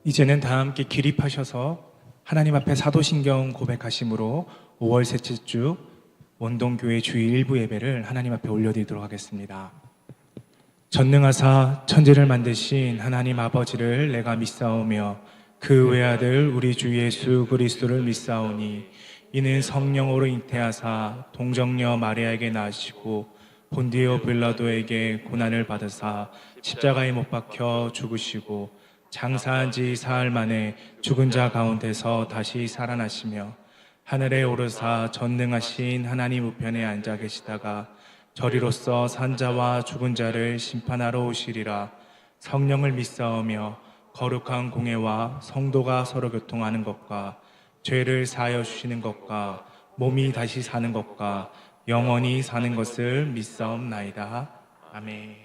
이제는 다 함께 기립하셔서 하나님 앞에 사도신경 고백하심으로 5월 셋째 주 원동교회 주일 일부 예배를 하나님 앞에 올려드리도록 하겠습니다. 전능하사 천지를 만드신 하나님 아버지를 내가 믿사오며 그 외아들 우리 주 예수 그리스도를 믿사오니 이는 성령으로 잉태하사 동정녀 마리아에게 낳으시고 본디오 빌라도에게 고난을 받으사 십자가에 못 박혀 죽으시고 장사한 지 사흘 만에 죽은 자 가운데서 다시 살아나시며 하늘에 오르사 전능하신 하나님 우편에 앉아 계시다가 저리로서 산자와 죽은 자를 심판하러 오시리라. 성령을 믿사오며 거룩한 공회와 성도가 서로 교통하는 것과 죄를 사하여 주시는 것과 몸이 다시 사는 것과 영원히 사는 것을 믿사옵나이다. 아멘.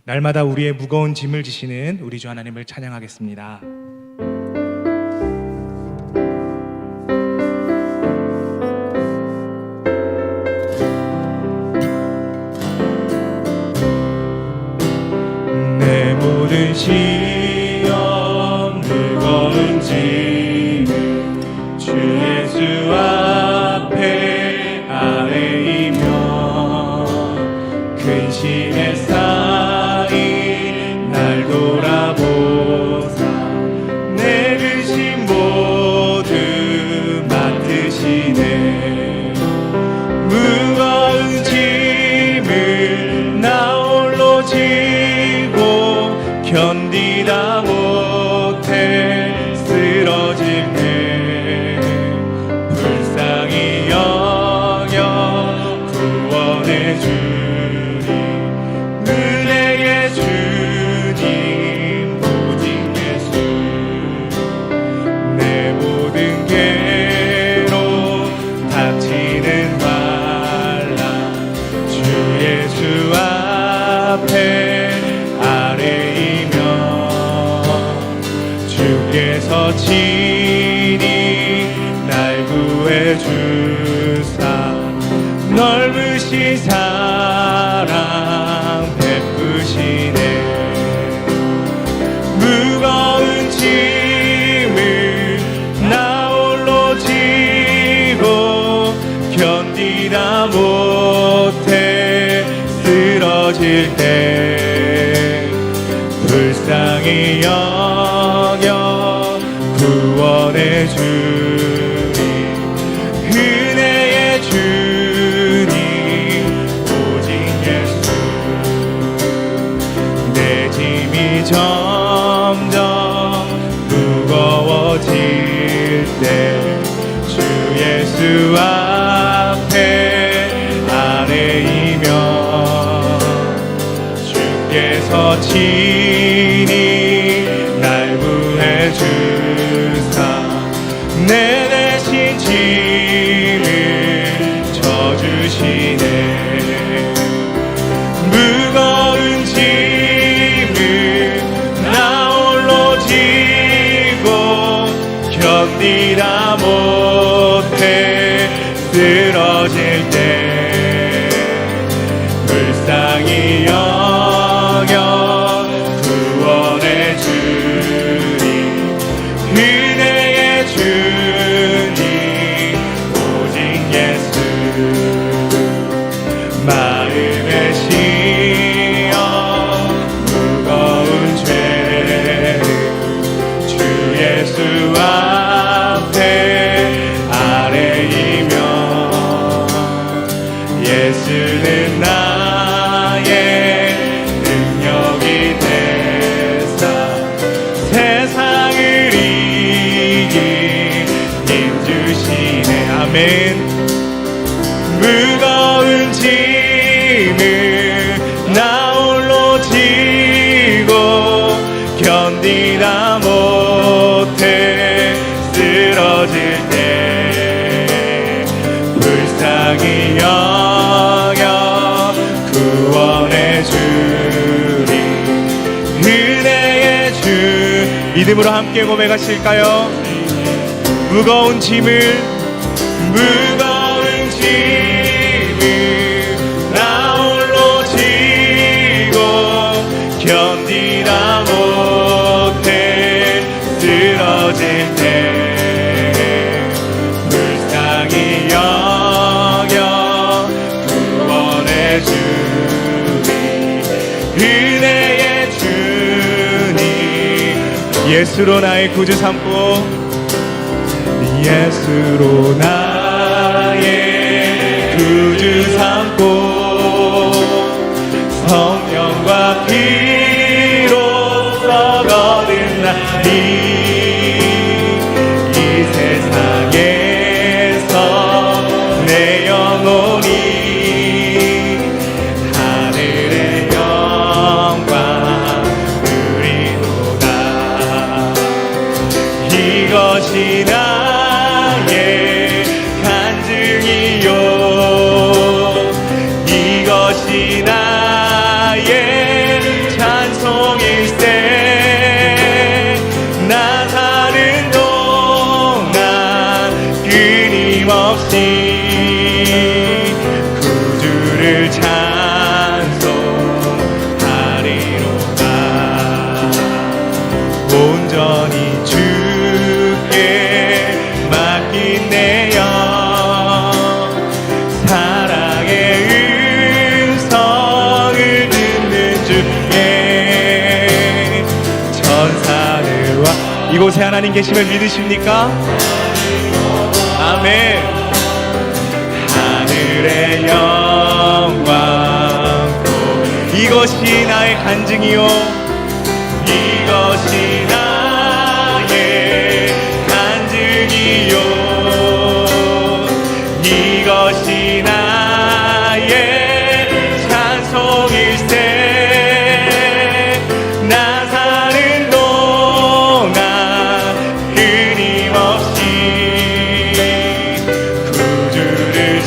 날마다 우리의 무거운 짐을 지시는 우리 주 하나님을 찬양하겠습니다. 내 모든 시험 무거운 짐을 주 예수 앞에 아뢰이며 근심에 쌓인 날 돌아보사 내 근심 모두 맡으시네. 무거운 짐을 나 홀로 지고 견디다 못해 쓰러질 때 불쌍히 여겨 구원해 주리. 은혜의 주님 오직 예수. 내 모든 괴로움 닥치는 말라 주 예수 앞에 아뢰이며 주께서 친히 날 구해 주사 넓으신 사랑 베푸시네. 무거운 짐을 나 홀로 지고 견디다 못해 쓰러질 때 불쌍히 여겨 구원해 주리. 은혜의 주님 오직 예수. 내 짐이 점점 무거워질 때 주 예수 앞에 아뢰이며 주께서 친히 날 구해 주사 내 대신 짐을 져주시네. 무거운 짐을 나 홀로 지고 견디다 못해 쓰러질 때 불쌍히 여겨 구원해 주리. 은혜의 주님 오직 예수. 마음에 씌어 무거운 죄를 주 예수 앞에 아뢰이며 예수는 나의 능력이 되사 세상을 이긴 힘 주시네. 아멘. 무거운 짐을 나 홀로 지고 견디다 못해 쓰러질 때 불쌍히 여겨 구원해 주리. 은혜의 주. 믿음으로 함께 고백하실까요? 무거운 짐을 나 홀로 지고 견디다 못 은혜의 주님 예수로 나의 구주 삼고 예수로 나의 구주 삼고 성령과 피로써 거듭나니 이 세상에서 내 영혼이 하늘의 영광 누리도다. 이것이 나의 간증이요 이것이 나의 찬송일세. 나 사는 동안 끊임없이 구주를 찬송하리로다. 온전히 주께 맡긴 내 영 사랑의 음성을 듣는 주께 천사들 와 이곳에 하나님 계심을 믿으십니까? 아멘. 하늘의 영광 이것이 나의 간증이요 이것이 나의 간증이요 이것이 나의 찬송일세. 나 사는 동안 끊임없이 구주를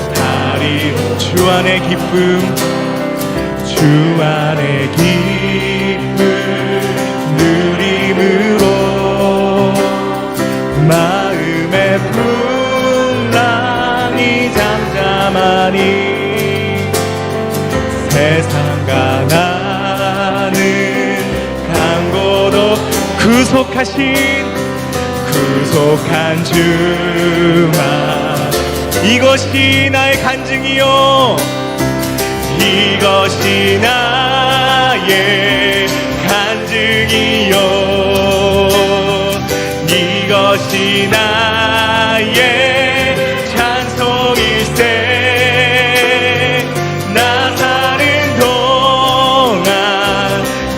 찬송하리로. 주 안의 기쁨 주 안의 기쁨 누림으로 마음의 풍랑이 잠잠하니 세상과 나는 강고도 구속한 주만 이것이 나의 간증이요 이것이 나의 간증이요 이것이 나의 찬송일세. 나 사는 동안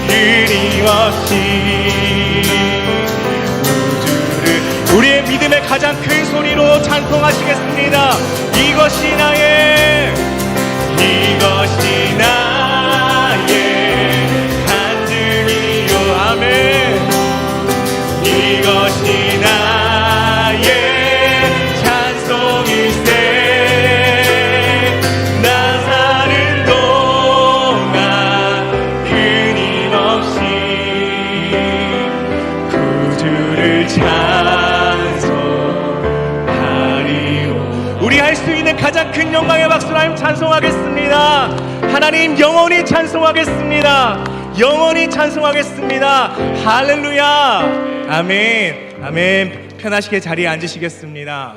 끊임없이 우주를 우리의 믿음의 가장 큰 소리로 찬송하시겠습니다. 이것이 나의 간증이요 아멘. 이것이 나의 찬송일세. 나 사는 동안 끊임없이 구주를 찬송하리오. 우리 할 수 있는 가장 큰 영광의 박수로 하나님 찬송하겠습니다. 하나님 영원히 찬송하겠습니다. 영원히 찬송하겠습니다. 할렐루야. 아멘. 아멘. 편하시게 자리에 앉으시겠습니다.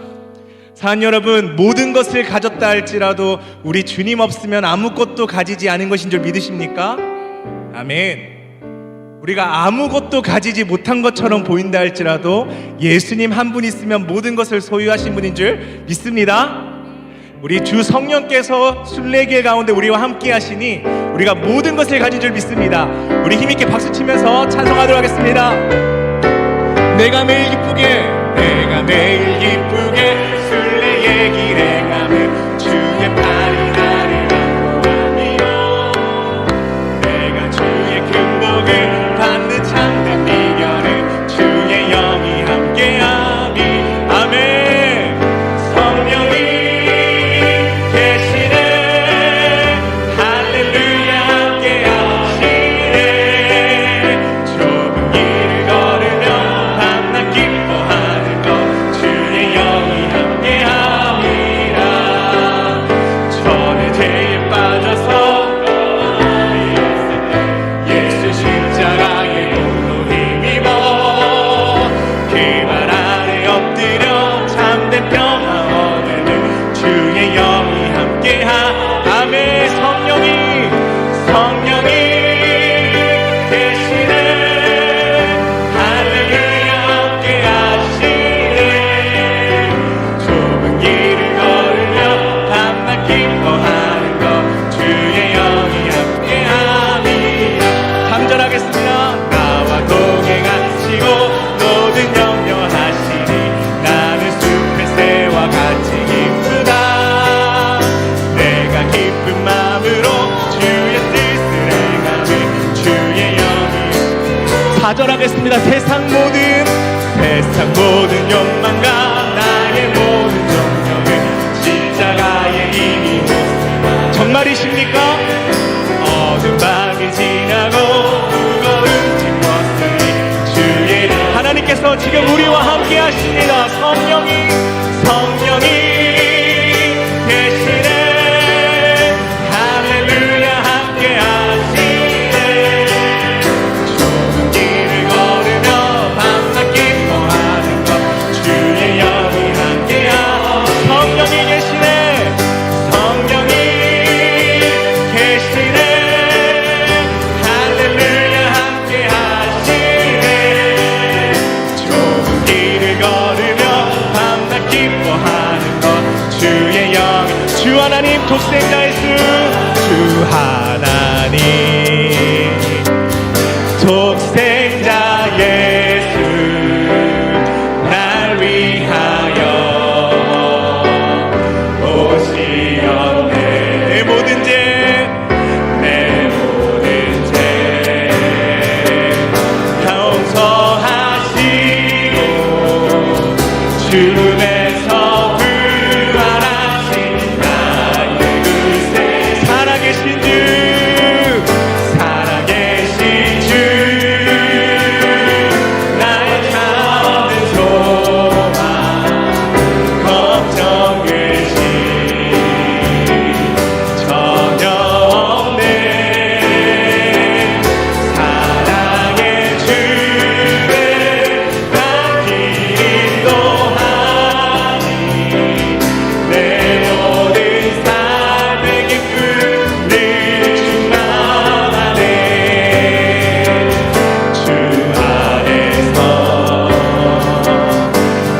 사랑 여러분, 모든 것을 가졌다 할지라도 우리 주님 없으면 아무것도 가지지 않은 것인 줄 믿으십니까? 아멘. 우리가 아무것도 가지지 못한 것처럼 보인다 할지라도 예수님 한 분 있으면 모든 것을 소유하신 분인 줄 믿습니다. 우리 주 성령께서 순례길 가운데 우리와 함께 하시니 우리가 모든 것을 가진 줄 믿습니다. 우리 힘있게 박수치면서 찬송하도록 하겠습니다. 내가 매일 기쁘게 순례의 길에 가면 주의 팔이 나를 안고하며 내가 주의 큰 복을 받는 참된 비결은 주의 영이 함께하니 아멘. 성령이 계시네 할렐루야 함께하시네 좁은 길을 걸으며 밤낮 기뻐하는 것 주의 영이 함께 좌절하겠습니다. 세상 모든 욕망과 나의 모든 정령을 십자가에 이미 못. 정말이십니까? 어두운 밤이 지나고 무거운 짐 벗으니 주의 하나님께서 지금 우리와 함께 하십니다. 성령이 계시네. 할렐루야 함께 하시네. 좁은 길을 걸으며 밤낮 기뻐하는 것 주의 영이 함께하오. 성령이 계시네. 성령이 계시네. 할렐루야 함께 하시네. 좁은 길을 걸으며 밤낮 기뻐하는 것 주의 영이. 주 하나님 독생자 예수, 주 하나님 독생자 예수, 날 위하여 오시었네. 내 모든 죄 용서하시고 죽음에서 부활하신 나의 구세. 살아계신 주, 살아계신 주, 나의 참된 소망, 걱정 근심 전혀 없네. 사랑의 주를 난 길 인도하니 내 모든 삶의 기쁨을 충만하네. 주 안에서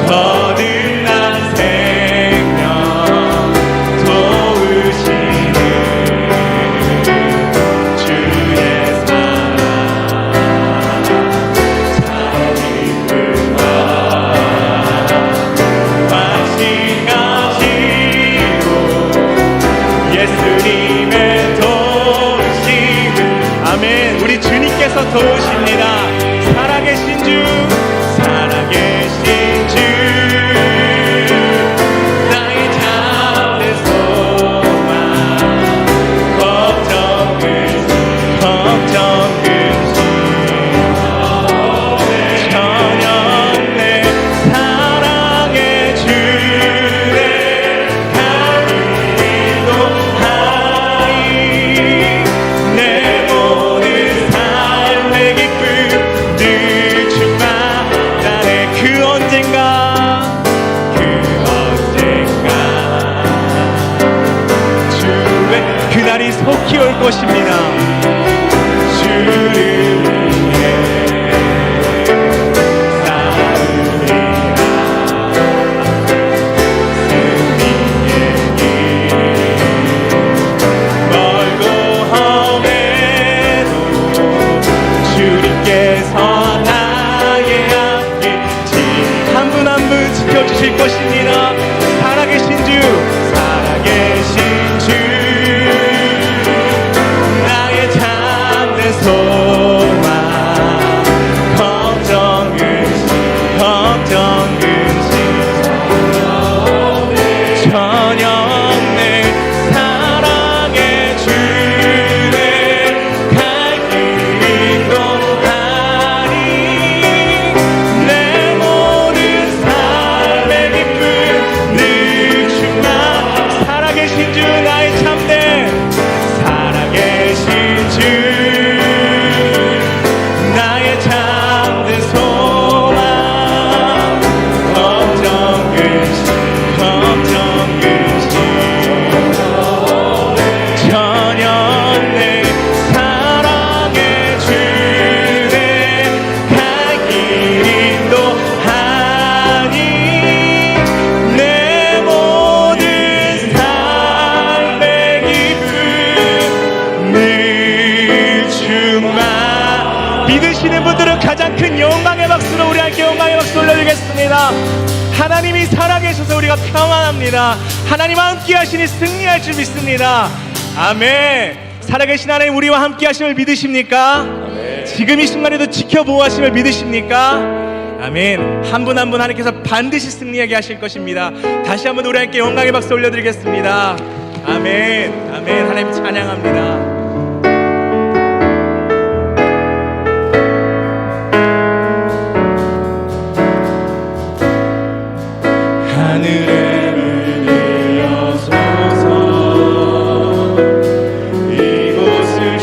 거듭난 생명 도우시는 주의 사랑 참 기쁘다. 완신하시고 예수님의 도우심을. 아멘. 우리 주님께서 도우십니다. 살아계신 주, 살아계신 주, 나의 참된 소망, 걱정 근심 전혀 없네. 사랑의 주를 인도하니 내 모든 삶의 기쁨 늘 충만하네. 그 언젠가 주의 그날이 속히 올 것입니다. 주를 위해 싸우리라. 승리의 길 멀고 험해도 주님께서 나의 앞길 한 분 한 분 지켜주실 것입니다. 살아계신 주, 살아계신 주, 나의 참된 소망, 걱정 근심 전혀 없네. 사랑의 주를 갈 길 인도하니 내 모든 삶의 기쁨 늘 충만. 살아계신 주, 나의 참된 살아계신 주, 나의 참된 소망, 걱정 근심 전혀 없네. 사랑의 주를 갈 길 인도하니 내 모든 삶의 기쁨 늘 충만. 믿으시는 분들은 가장 큰 영광의 박수로 우리 함께 영광의 박수 올려드리겠습니다. 하나님이 살아계셔서 우리가 평안합니다. 하나님과 함께 하시니 승리할 줄 믿습니다. 아멘. 살아계신 하나님 우리와 함께 하심을 믿으십니까? 지금 이 순간에도 지켜보호하심을 믿으십니까? 아멘. 한 분 한 분 하나님께서 반드시 승리하게 하실 것입니다. 다시 한번 우리 함께 영광의 박수 올려드리겠습니다. 아멘. 아멘. 하나님 찬양합니다. 하늘의 문을 여소서 이곳을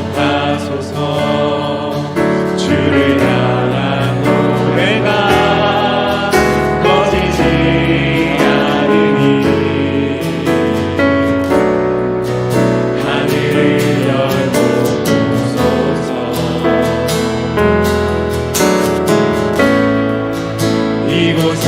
주목하소서 주를 향한 노래가 꺼지지 않으니 하늘을 열고 부소서 이곳에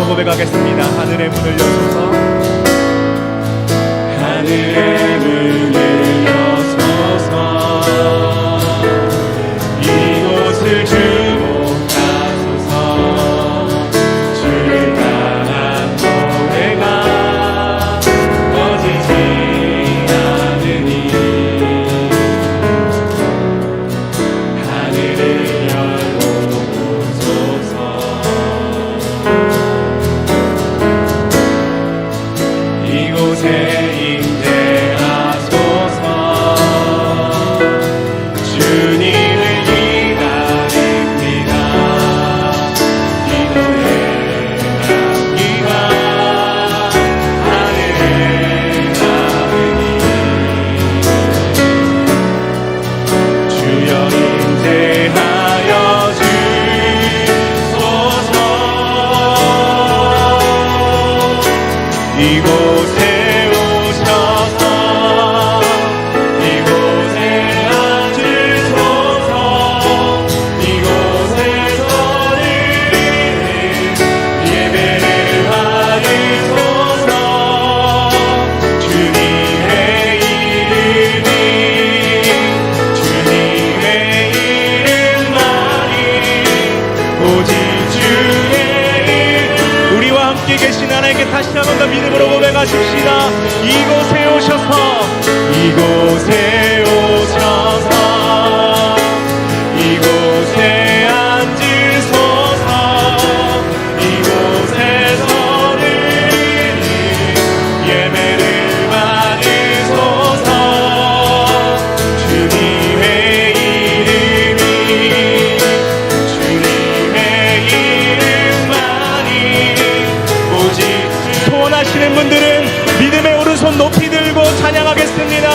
고백하겠습니다. 하늘의 문을 여소서 하늘의 문을 여소서 이곳을 주목하소서 주를 향한 노래가 꺼지지 않으니 하늘을 열고 부소서 이곳에 임재하소서 주님을 기다립니다. 기도의 향기가 하늘에 닿으니 주여 임재하여 주소서 이곳에 오셔서 이곳에 앉으소서 이곳에서 드리는 예배를 받으소서 주님의 이름이 주님의 이름만이 오직 주의 이름 우리와 함께 계신 하나님께 다시 한 번 더 믿음으로 고백하십시다. 이곳에 오셔서 이곳에 오셔서 이곳에 앉으소서 이곳에서 드리는 예배를 받으소서 주님의 이름이 주님의 이름만이 오직 소원하시는 분들은 믿음의 오른손 높이 들고 찬양하겠습니다.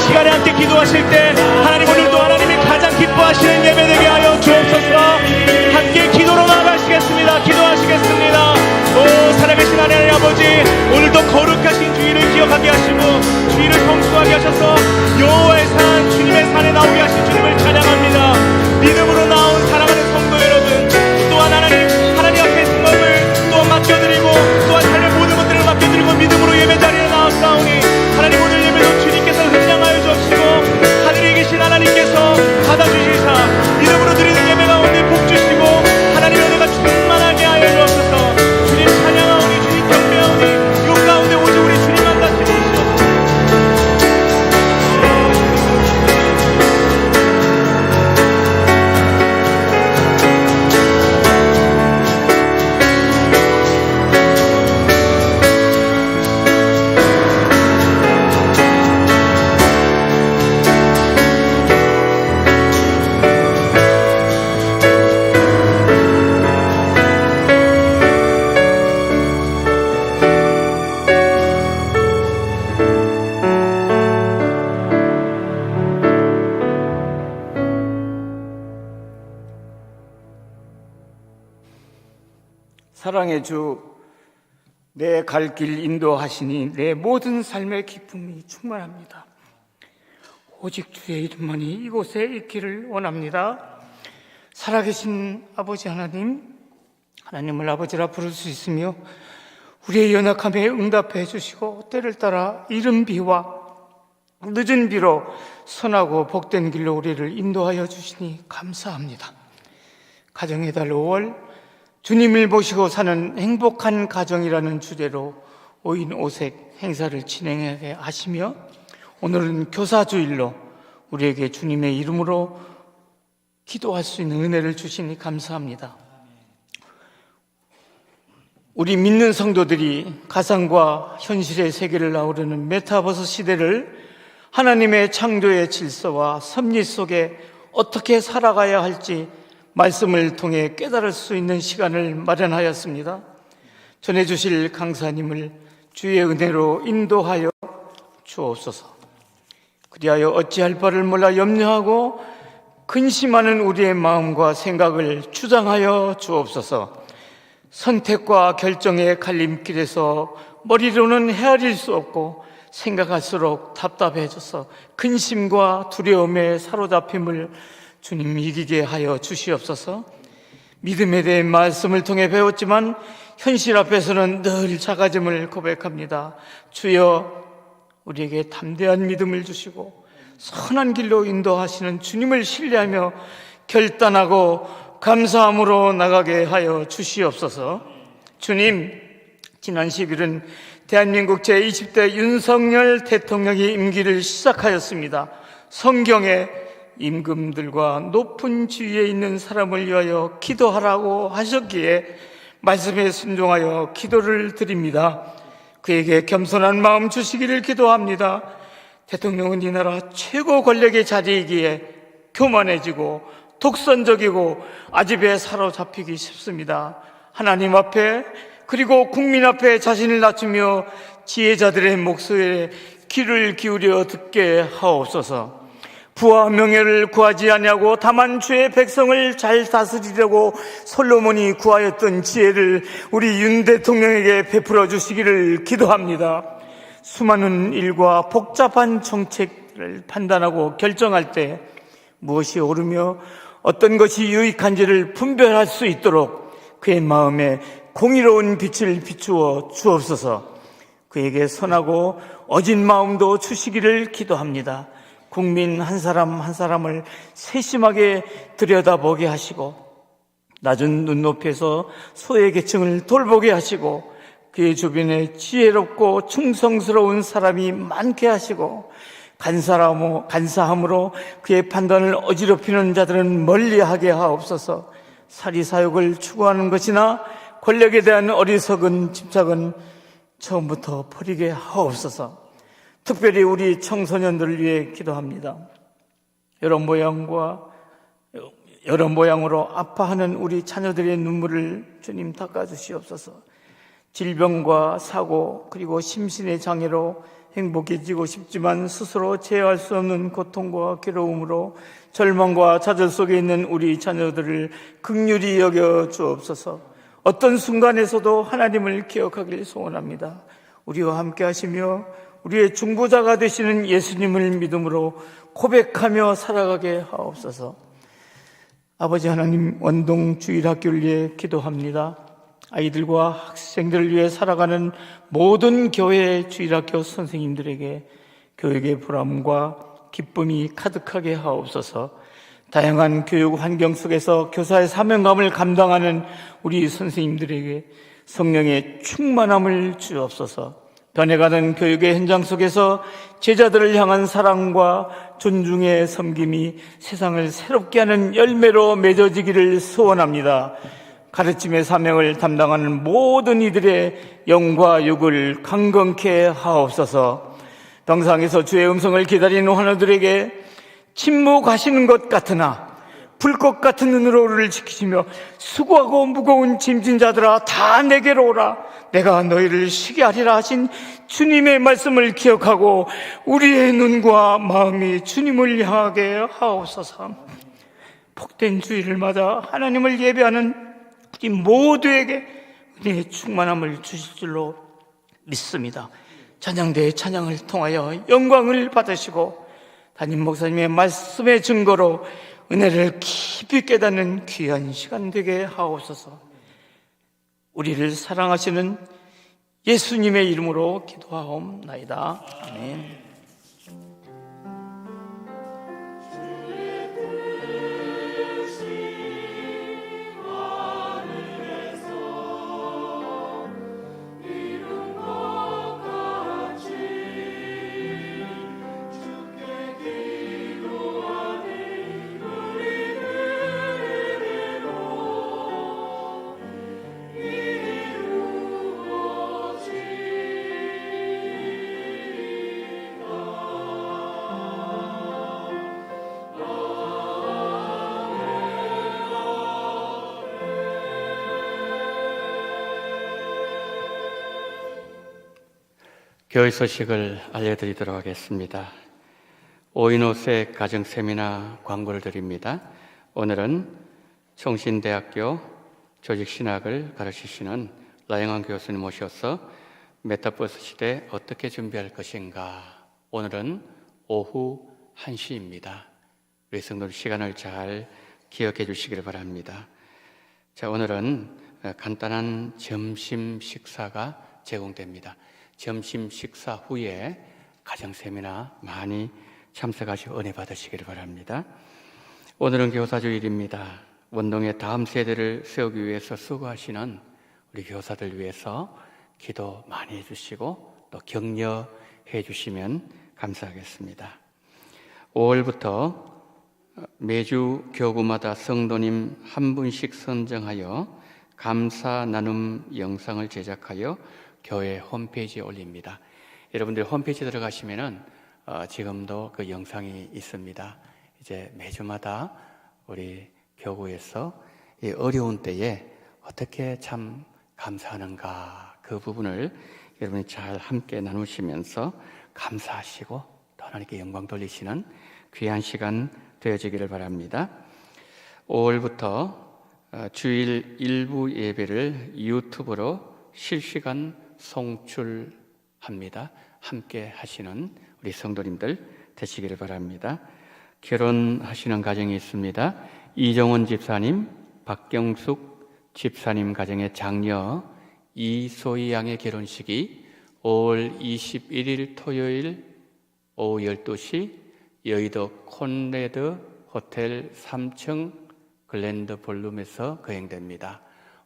시간에 함께 기도하실 때 하나님 오늘도 하나님이 가장 기뻐하시는 예배 되게 하여 주옵소서. 함께 기도로 나아가시겠습니다. 기도하시겠습니다. 오 살아계신 하나님 아버지, 오늘도 거룩하신 주일을 기억하게 하시고 주일을 성수하게 하셔서 여호와의 산 주님의 산에 나오게 하신 주님을 찬양합니다. 믿음으로 나온 사랑하는 성도 여러분, 또한 하나님 앞에 생명을 또한 맡겨드리고 또한 삶의 모든 것들을 맡겨드리고 믿음으로 예배 자리에 나왔사오니 하나님 오늘 예배도 주님께서 흠량하여 주옵시고 하늘에 계신 하나님께서 받아주시사 믿음으로 드리는 예배 가운데 복 주시고 하나님의 은혜가 충만하게 하여 주옵소서. 주님 찬양하오니 주님 경배하오니 이 가운데 오직 우리 주님만 다스리시옵소서. 사랑의 주, 내 갈 길 인도하시니 내 모든 삶의 기쁨이 충만합니다. 오직 주의 이름만이 이곳에 있기를 원합니다. 살아계신 아버지 하나님을 아버지라 부를 수 있으며 우리의 연약함에 응답해 주시고 때를 따라 이른 비와 늦은 비로 선하고 복된 길로 우리를 인도하여 주시니 감사합니다. 가정의 달 5월 주님을 모시고 사는 행복한 가정이라는 주제로 5인 5색 행사를 진행하게 하시며 오늘은 교사주일로 우리에게 주님의 이름으로 기도할 수 있는 은혜를 주시니 감사합니다. 우리 믿는 성도들이 가상과 현실의 세계를 아우르는 메타버스 시대를 하나님의 창조의 질서와 섭리 속에 어떻게 살아가야 할지 말씀을 통해 깨달을 수 있는 시간을 마련하였습니다. 전해주실 강사님을 주의 은혜로 인도하여 주옵소서. 그리하여 어찌할 바를 몰라 염려하고 근심하는 우리의 마음과 생각을 주장하여 주옵소서. 선택과 결정의 갈림길에서 머리로는 헤아릴 수 없고 생각할수록 답답해져서 근심과 두려움에 사로잡힘을 주님 이기게 하여 주시옵소서. 믿음에 대한 말씀을 통해 배웠지만 현실 앞에서는 늘 작아짐을 고백합니다. 주여, 우리에게 담대한 믿음을 주시고 선한 길로 인도하시는 주님을 신뢰하며 결단하고 감사함으로 나가게 하여 주시옵소서. 주님, 지난 10일은 대한민국 제20대 윤석열 대통령이 임기를 시작하였습니다. 성경에 임금들과 높은 지위에 있는 사람을 위하여 기도하라고 하셨기에 말씀에 순종하여 기도를 드립니다. 그에게 겸손한 마음 주시기를 기도합니다. 대통령은 이 나라 최고 권력의 자리이기에 교만해지고 독선적이고 아집에 사로잡히기 쉽습니다. 하나님 앞에 그리고 국민 앞에 자신을 낮추며 지혜자들의 목소리에 귀를 기울여 듣게 하옵소서. 부와 명예를 구하지 아니하고 다만 주의 백성을 잘 다스리려고 솔로몬이 구하였던 지혜를 우리 윤 대통령에게 베풀어 주시기를 기도합니다. 수많은 일과 복잡한 정책을 판단하고 결정할 때 무엇이 옳으며 어떤 것이 유익한지를 분별할 수 있도록 그의 마음에 공의로운 빛을 비추어 주옵소서. 그에게 선하고 어진 마음도 주시기를 기도합니다. 국민 한 사람 한 사람을 세심하게 들여다보게 하시고 낮은 눈높이에서 소외계층을 돌보게 하시고 그의 주변에 지혜롭고 충성스러운 사람이 많게 하시고 간사함으로 그의 판단을 어지럽히는 자들은 멀리하게 하옵소서. 사리사욕을 추구하는 것이나 권력에 대한 어리석은 집착은 처음부터 버리게 하옵소서. 특별히 우리 청소년들을 위해 기도합니다. 여러 모양으로 아파하는 우리 자녀들의 눈물을 주님 닦아주시옵소서. 질병과 사고 그리고 심신의 장애로 행복해지고 싶지만 스스로 제어할 수 없는 고통과 괴로움으로 절망과 좌절 속에 있는 우리 자녀들을 긍휼히 여겨 주옵소서. 어떤 순간에서도 하나님을 기억하길 소원합니다. 우리와 함께 하시며 우리의 중보자가 되시는 예수님을 믿음으로 고백하며 살아가게 하옵소서. 아버지 하나님, 원동 주일학교를 위해 기도합니다. 아이들과 학생들을 위해 살아가는 모든 교회 주일학교 선생님들에게 교육의 보람과 기쁨이 가득하게 하옵소서. 다양한 교육 환경 속에서 교사의 사명감을 감당하는 우리 선생님들에게 성령의 충만함을 주옵소서. 변해가는 교육의 현장 속에서 제자들을 향한 사랑과 존중의 섬김이 세상을 새롭게 하는 열매로 맺어지기를 소원합니다. 가르침의 사명을 담당하는 모든 이들의 영과 육을 강건케 하옵소서. 병상에서 주의 음성을 기다리는 환우들에게 침묵하시는 것 같으나 불꽃 같은 눈으로 우리를 지키시며 수고하고 무거운 짐진 자들아 다 내게로 오라, 내가 너희를 쉬게 하리라 하신 주님의 말씀을 기억하고 우리의 눈과 마음이 주님을 향하게 하옵소서. 복된 주일을 맞아 하나님을 예배하는 우리 모두에게 은혜의 충만함을 주실 줄로 믿습니다. 찬양대의 찬양을 통하여 영광을 받으시고 담임 목사님의 말씀의 증거로 은혜를 깊이 깨닫는 귀한 시간 되게 하옵소서. 우리를 사랑하시는 예수님의 이름으로 기도하옵나이다. 아멘. 교회 소식을 알려드리도록 하겠습니다. 오인호세 가정세미나 광고를 드립니다. 오늘은 총신대학교 조직신학을 가르치시는 라영환 교수님 모셔서 메타버스 시대 어떻게 준비할 것인가. 오늘은 오후 1시입니다. 우리 성도들 시간을 잘 기억해 주시기를 바랍니다. 자, 오늘은 간단한 점심 식사가 제공됩니다. 점심 식사 후에 가정 세미나 많이 참석하시고 은혜 받으시기를 바랍니다. 오늘은 교사주일입니다. 원동의 다음 세대를 세우기 위해서 수고하시는 우리 교사들 위해서 기도 많이 해주시고 또 격려해 주시면 감사하겠습니다. 5월부터 매주 교구마다 성도님 한 분씩 선정하여 감사 나눔 영상을 제작하여 교회 홈페이지에 올립니다. 여러분들 홈페이지 들어가시면은 지금도 그 영상이 있습니다. 이제 매주마다 우리 교구에서 이 어려운 때에 어떻게 참 감사하는가, 그 부분을 여러분이 잘 함께 나누시면서 감사하시고 또 하나님께 영광 돌리시는 귀한 시간 되어지기를 바랍니다. 5월부터 주일 일부 예배를 유튜브로 실시간 송출합니다. 함께 하시는 우리 성도님들 되시기를 바랍니다. 결혼하시는 가정이 있습니다. 이정원 집사님, 박경숙 집사님 가정의 장녀 이소희 양의 결혼식이 5월 21일 토요일 오후 12시 여의도 콘레드 호텔 3층 글랜드 볼룸에서 거행됩니다.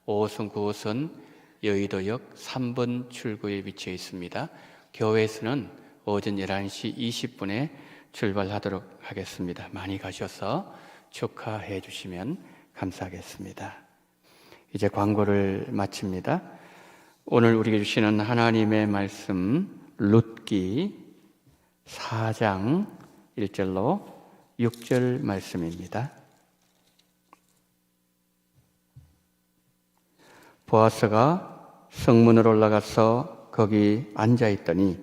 5호선 9호선 여의도역 3번 출구에 위치해 있습니다. 교회에서는 오전 11시 20분에 출발하도록 하겠습니다. 많이 가셔서 축하해 주시면 감사하겠습니다. 이제 광고를 마칩니다. 오늘 우리에게 주시는 하나님의 말씀 룻기 4장 1절로 6절 말씀입니다. 보아스가 성문으로 올라가서 거기 앉아 있더니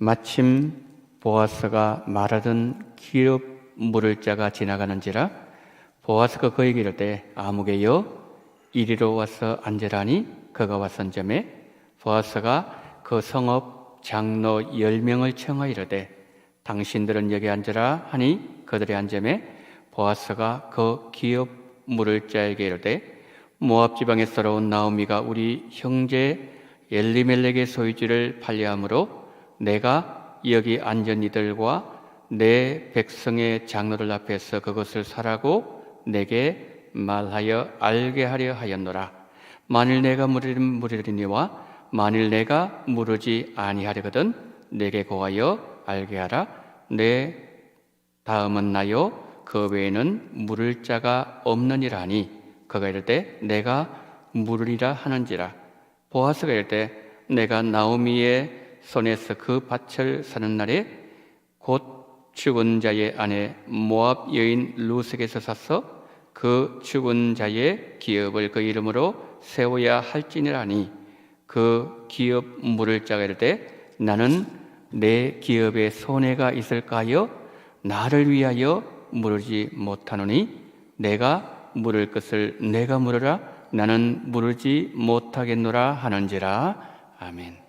마침 보아스가 말하던 기업 물을 자가 지나가는지라 보아스가 그에게 이르되 아무개여 이리로 와서 앉으라니 그가 와선점에 보아스가 그 성읍 장로 10명을 청하여 이르되 당신들은 여기 앉으라 하니 그들이 앉음에 보아스가 그 기업 물을 자에게 이르되 모압 지방에 살아온 나오미가 우리 형제 엘리멜렉의 소유지를 팔려함으로 내가 여기 앉은 이들과 내 백성의 장로들 앞에서 그것을 사라고 내게 말하여 알게 하려 하였노라. 만일 내가 물으리니와 만일 내가 물으지 아니하려거든 내게 고하여 알게 하라. 내 다음은 나요 그 외에는 물을 자가 없느니라니 그가 이르되 내가 물으리라 하는지라. 보아스가 이르되 내가 나오미의 손에서 그 밭을 사는 날에 곧 죽은 자의 아내 모압 여인 루색에서 사서 그 죽은 자의 기업을 그 이름으로 세워야 할지니라니 그 기업 물을 자가 이르되 나는 내 기업에 손해가 있을까요? 나를 위하여 물으지 못하노니 내가 물을 것을 내가 물으라 나는 물으지 못하겠노라 하는지라. 아멘.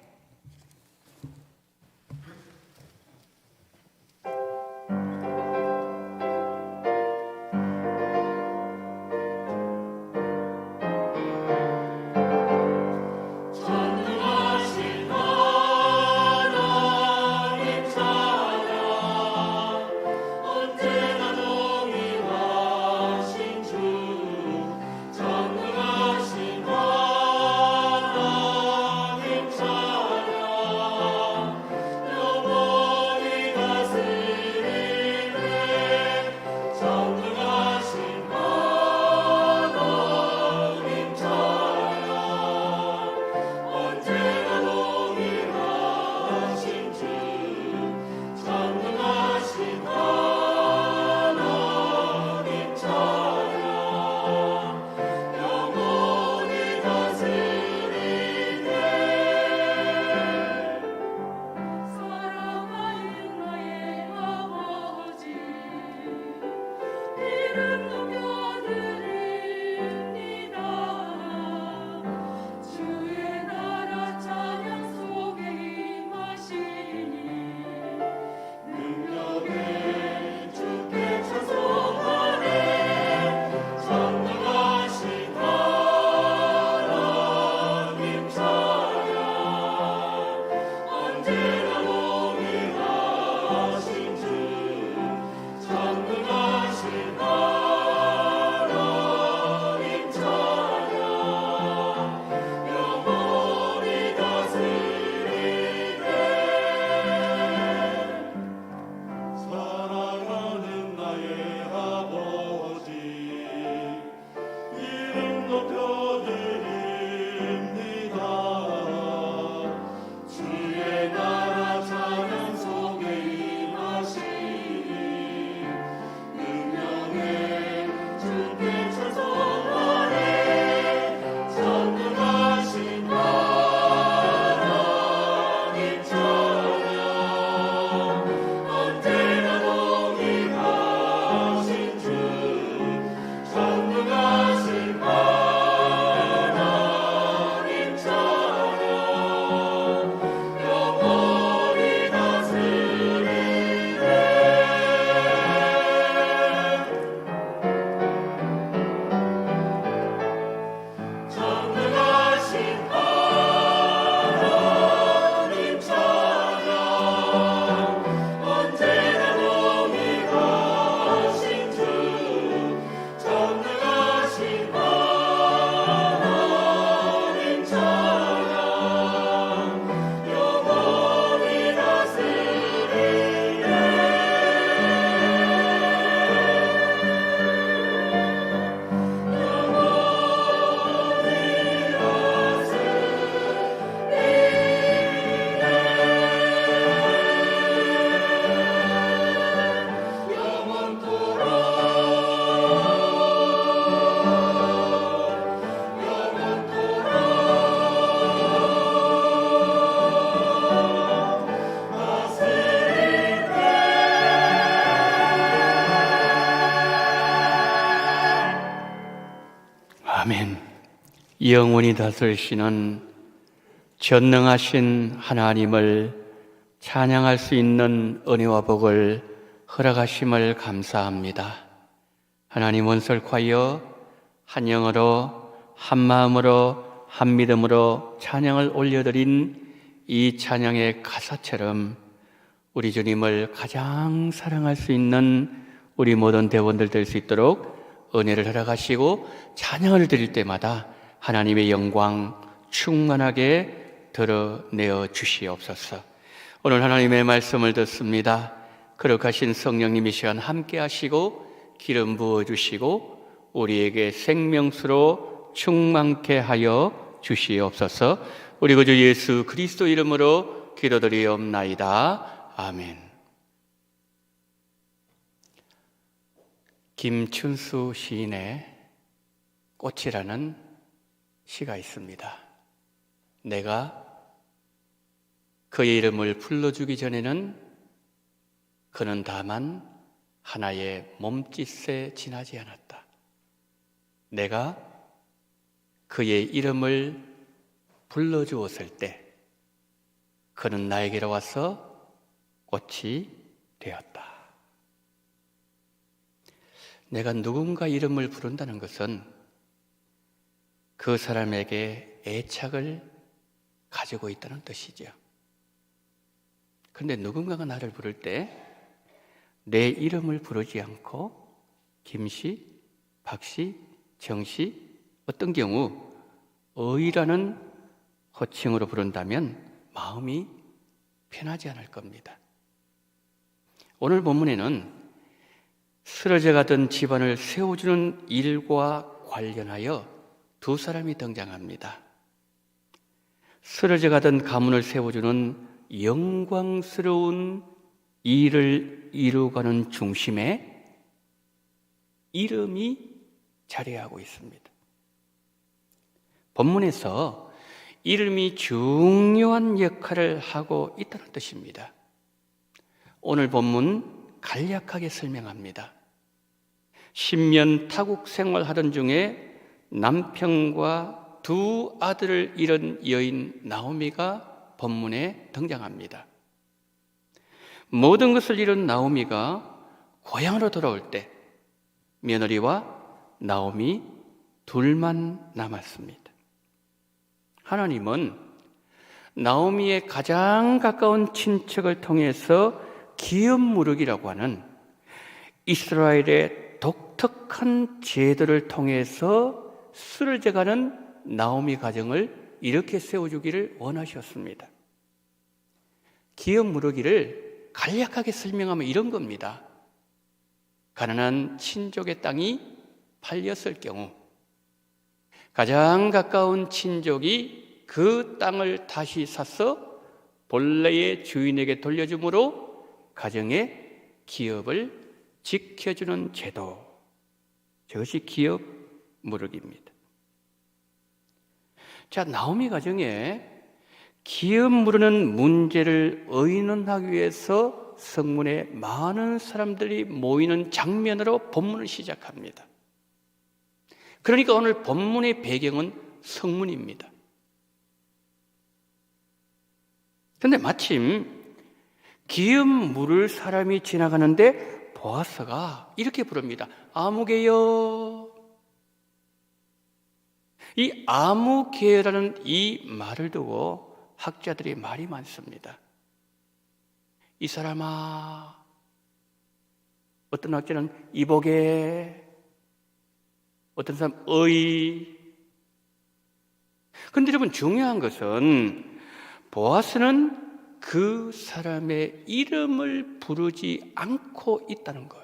능력의 영원히 다스리시는 전능하신 하나님을 찬양할 수 있는 은혜와 복을 허락하심을 감사합니다. 하나님 원설과여 한 영으로 한 마음으로 한 믿음으로 찬양을 올려드린 이 찬양의 가사처럼 우리 주님을 가장 사랑할 수 있는 우리 모든 대원들 될 수 있도록 은혜를 허락하시고 찬양을 드릴 때마다 하나님의 영광 충만하게 드러내어 주시옵소서. 오늘 하나님의 말씀을 듣습니다. 거룩하신 성령님 이 시간 함께 하시고 기름 부어주시고 우리에게 생명수로 충만케 하여 주시옵소서. 우리 구주 예수 그리스도 이름으로 기도드리옵나이다. 아멘. 김춘수 시인의 꽃이라는 시가 있습니다. 내가 그의 이름을 불러주기 전에는 그는 다만 하나의 몸짓에 지나지 않았다. 내가 그의 이름을 불러주었을 때 그는 나에게로 와서 꽃이 되었다. 내가 누군가 이름을 부른다는 것은 그 사람에게 애착을 가지고 있다는 뜻이죠. 그런데 누군가가 나를 부를 때 내 이름을 부르지 않고 김씨, 박씨, 정씨, 어떤 경우 의라는 호칭으로 부른다면 마음이 편하지 않을 겁니다. 오늘 본문에는 쓰러져 가던 집안을 세워주는 일과 관련하여 두 사람이 등장합니다. 쓰러져 가던 가문을 세워주는 영광스러운 일을 이루어가는 중심에 이름이 자리하고 있습니다. 본문에서 이름이 중요한 역할을 하고 있다는 뜻입니다. 오늘 본문 간략하게 설명합니다. 10년 타국 생활하던 중에 남편과 두 아들을 잃은 여인 나오미가 본문에 등장합니다. 모든 것을 잃은 나오미가 고향으로 돌아올 때 며느리와 나오미 둘만 남았습니다. 하나님은 나오미의 가장 가까운 친척을 통해서 기업무르기라고 하는 이스라엘의 독특한 제도를 통해서 쓰러져가는 나오미 가정을 이렇게 세워주기를 원하셨습니다. 기업무르기를 간략하게 설명하면 이런 겁니다. 가난한 친족의 땅이 팔렸을 경우 가장 가까운 친족이 그 땅을 다시 사서 본래의 주인에게 돌려주므로 가정의 기업을 지켜주는 제도, 저것이 기업 무르기입니다. 자, 나오미 가정에 기업 무르는 문제를 의논하기 위해서 성문에 많은 사람들이 모이는 장면으로 본문을 시작합니다. 그러니까 오늘 본문의 배경은 성문입니다. 그런데 마침 기업 물을 사람이 지나가는데 보아스가 이렇게 부릅니다. 아무개여. 이 아무개라는 이 말을 두고 학자들이 말이 많습니다. 이 사람아, 어떤 학자는 이보게, 어떤 사람 의. 그런데 여러분 중요한 것은 보아스는 그 사람의 이름을 부르지 않고 있다는 거예요.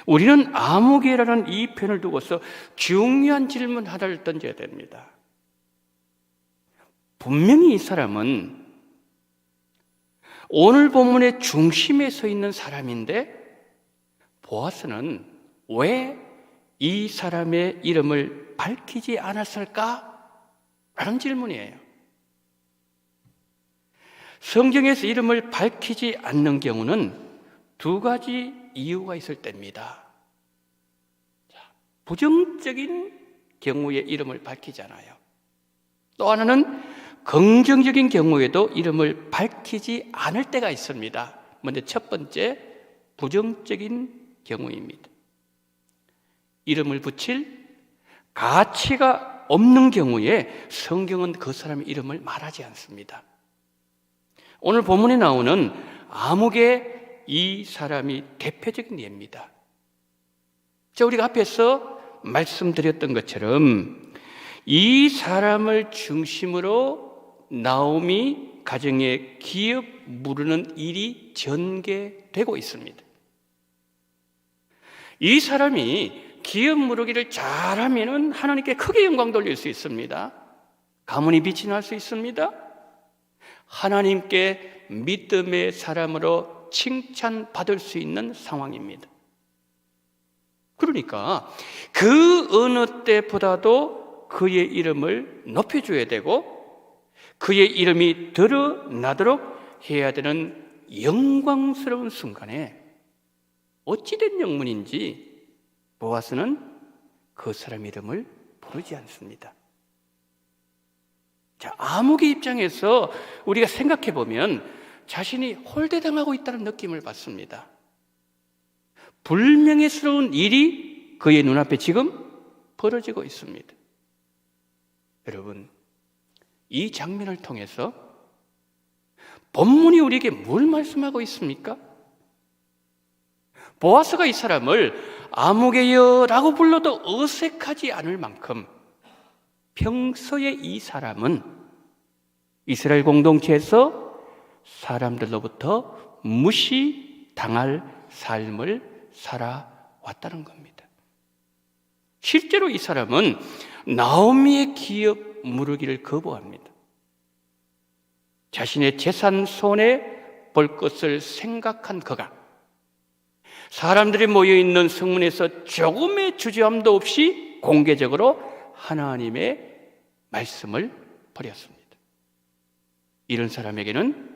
우리는 아무개라는 이 표현을 두고서 중요한 질문 하나를 던져야 됩니다. 분명히 이 사람은 오늘 본문의 중심에 서 있는 사람인데 보아스는 왜 이 사람의 이름을 밝히지 않았을까? 라는 질문이에요. 성경에서 이름을 밝히지 않는 경우는 두 가지 이유가 있을 때입니다. 부정적인 경우에 이름을 밝히잖아요. 또 하나는 긍정적인 경우에도 이름을 밝히지 않을 때가 있습니다. 먼저 첫 번째, 부정적인 경우입니다. 이름을 붙일 가치가 없는 경우에 성경은 그 사람의 이름을 말하지 않습니다. 오늘 본문에 나오는 아목의 이 사람이 대표적인 예입니다. 자, 우리가 앞에서 말씀드렸던 것처럼 이 사람을 중심으로 나오미 가정의 기업 무르는 일이 전개되고 있습니다. 이 사람이 기업 무르기를 잘하면 하나님께 크게 영광 돌릴 수 있습니다. 가문이 빛이 날 수 있습니다. 하나님께 믿음의 사람으로 칭찬받을 수 있는 상황입니다. 그러니까 그 어느 때보다도 그의 이름을 높여줘야 되고 그의 이름이 드러나도록 해야 되는 영광스러운 순간에 어찌된 영문인지 보아스는 그 사람 이름을 부르지 않습니다. 자, 아목의 입장에서 우리가 생각해 보면 자신이 홀대당하고 있다는 느낌을 받습니다. 불명예스러운 일이 그의 눈앞에 지금 벌어지고 있습니다. 여러분, 이 장면을 통해서 본문이 우리에게 뭘 말씀하고 있습니까? 보아스가 이 사람을 아무개여라고 불러도 어색하지 않을 만큼 평소에 이 사람은 이스라엘 공동체에서 사람들로부터 무시당할 삶을 살아왔다는 겁니다. 실제로 이 사람은 나오미의 기업 무르기를 거부합니다. 자신의 재산 손에 볼 것을 생각한 그가 사람들이 모여있는 성문에서 조금의 주저함도 없이 공개적으로 하나님의 말씀을 버렸습니다. 이런 사람에게는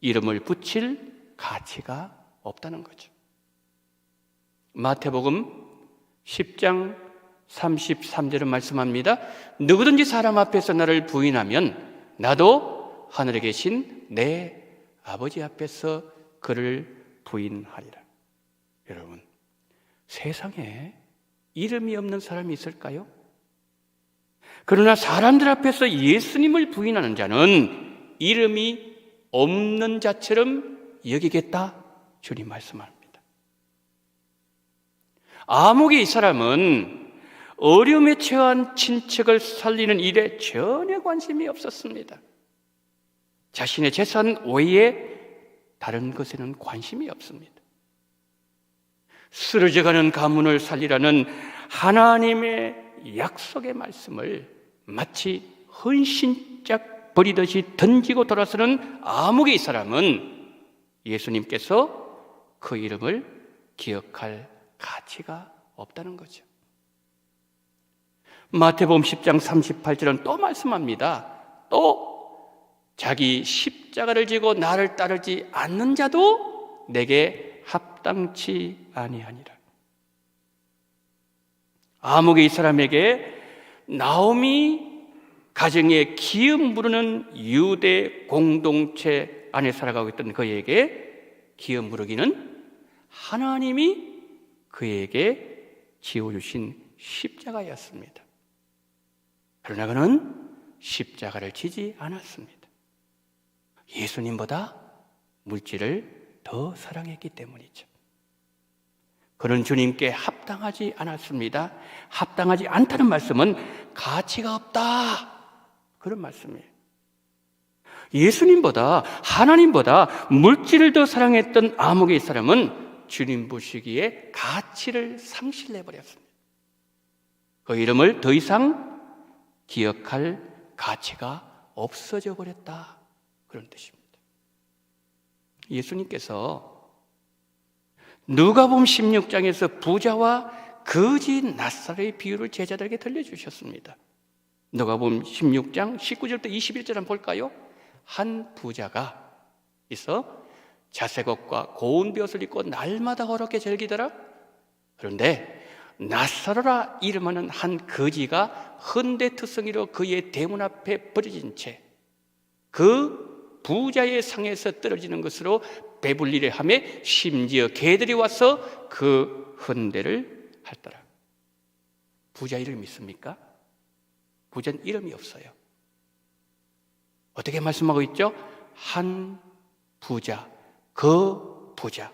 이름을 붙일 가치가 없다는 거죠. 마태복음 10장 33절은 말씀합니다. 누구든지 사람 앞에서 나를 부인하면 나도 하늘에 계신 내 아버지 앞에서 그를 부인하리라. 여러분, 세상에 이름이 없는 사람이 있을까요? 그러나 사람들 앞에서 예수님을 부인하는 자는 이름이 없는 자처럼 여기겠다, 주님 말씀합니다. 아목의 이 사람은 어려움에 처한 친척을 살리는 일에 전혀 관심이 없었습니다. 자신의 재산 외에 다른 것에는 관심이 없습니다. 쓰러져가는 가문을 살리라는 하나님의 약속의 말씀을 마치 헌신짝 버리듯이 던지고 돌아서는 아목의 이 사람은 예수님께서 그 이름을 기억할 가치가 없다는 거죠. 마태복음 10장 38절은 또 말씀합니다. 또 자기 십자가를 지고 나를 따르지 않는 자도 내게 합당치 아니하니라. 아목의 이 사람에게 나오미 가정의 기업 무르는 유대 공동체 안에 살아가고 있던 그에게 기업 무르기는 하나님이 그에게 지어주신 십자가였습니다. 그러나 그는 십자가를 지지 않았습니다. 예수님보다 물질을 더 사랑했기 때문이죠. 그는 주님께 합당하지 않았습니다. 합당하지 않다는 말씀은 가치가 없다, 그런 말씀이에요. 예수님보다, 하나님보다 물질을 더 사랑했던 아목의 사람은 주님 보시기에 가치를 상실해버렸습니다. 그 이름을 더 이상 기억할 가치가 없어져 버렸다, 그런 뜻입니다. 예수님께서 누가복음 16장에서 부자와 거지 나사로의 비유를 제자들에게 들려주셨습니다. 누가복음 16장 19절부터 21절 한번 볼까요? 한 부자가 있어 자색 옷과 고운 벼슬을 입고 날마다 어렵게 즐기더라. 그런데 나사로라 이름하는 한 거지가 헌데투성이로 그의 대문 앞에 버려진 채 그 부자의 상에서 떨어지는 것으로 배불리를 하며 심지어 개들이 와서 그 헌데를 핥더라. 부자 이름이 있습니까? 부자는 이름이 없어요. 어떻게 말씀하고 있죠? 한 부자, 그 부자.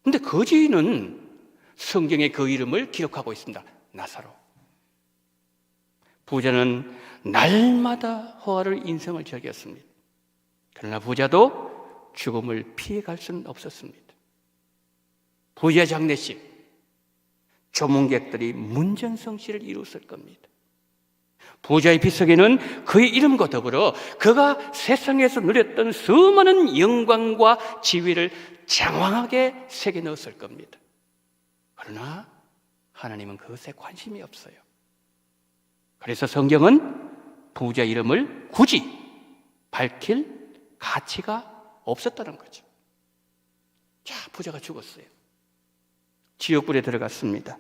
근데 거지는 성경에 그 이름을 기록하고 있습니다. 나사로. 부자는 날마다 호화를 인생을 즐겼습니다. 그러나 부자도 죽음을 피해갈 수는 없었습니다. 부자 장례식, 조문객들이 문전성시를 이루었을 겁니다. 부자의 빗속에는 그의 이름과 더불어 그가 세상에서 누렸던 수많은 영광과 지위를 장황하게 새겨 넣었을 겁니다. 그러나 하나님은 그것에 관심이 없어요. 그래서 성경은 부자 이름을 굳이 밝힐 가치가 없었다는 거죠. 자, 부자가 죽었어요. 지옥불에 들어갔습니다.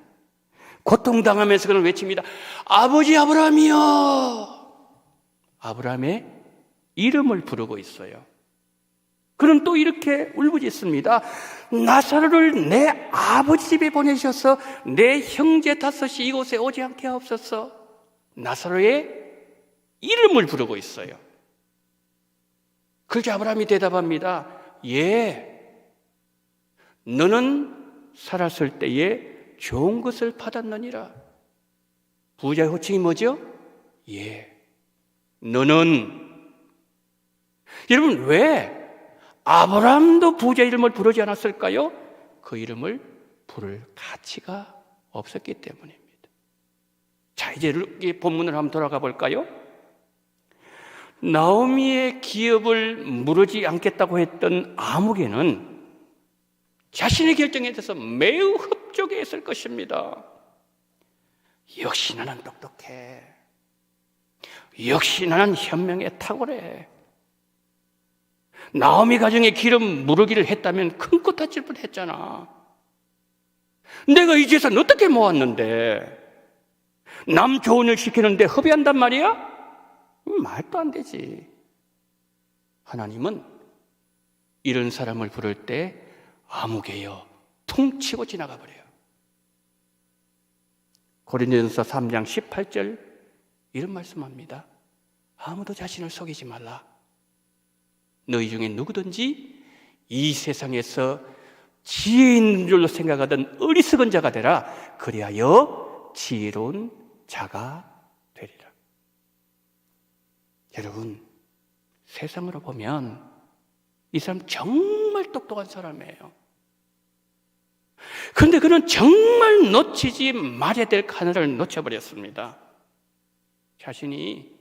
고통당하면서 그는 외칩니다. 아버지 아브라함이여. 아브라함의 이름을 부르고 있어요. 그는 또 이렇게 울부짖습니다. 나사로를 내 아버지 집에 보내셔서 내 형제 다섯이 이곳에 오지 않게 하옵소서. 나사로의 이름을 부르고 있어요. 그러자 아브라함이 대답합니다. 예, 너는 살았을 때에 좋은 것을 받았느니라. 부자의 호칭이 뭐죠? 예, 너는. 여러분, 왜 아브라함도 부자 이름을 부르지 않았을까요? 그 이름을 부를 가치가 없었기 때문입니다. 자, 이제 본문을 한번 돌아가 볼까요? 나오미의 기업을 무르지 않겠다고 했던 아무개는 자신의 결정에 대해서 매우 흡족해했을 것입니다. 역시 나는 똑똑해. 역시 나는 현명에 탁월해. 나오미 가정에 기름 무르기를 했다면 큰 코 다칠 뻔했잖아. 내가 이 재산 어떻게 모았는데 남 좋은 일 시키는데 허비한단 말이야? 말도 안 되지. 하나님은 이런 사람을 부를 때 아무개여 퉁치고 지나가 버려요. 고린도전서 3장 18절 이런 말씀합니다. 아무도 자신을 속이지 말라. 너희 중에 누구든지 이 세상에서 지혜 있는 줄로 생각하던 어리석은 자가 되라. 그리하여 지혜로운 자가 되리라. 여러분, 세상으로 보면 이 사람 정말 똑똑한 사람이에요. 그런데 그는 정말 놓치지 말아야 될 하나를 놓쳐버렸습니다. 자신이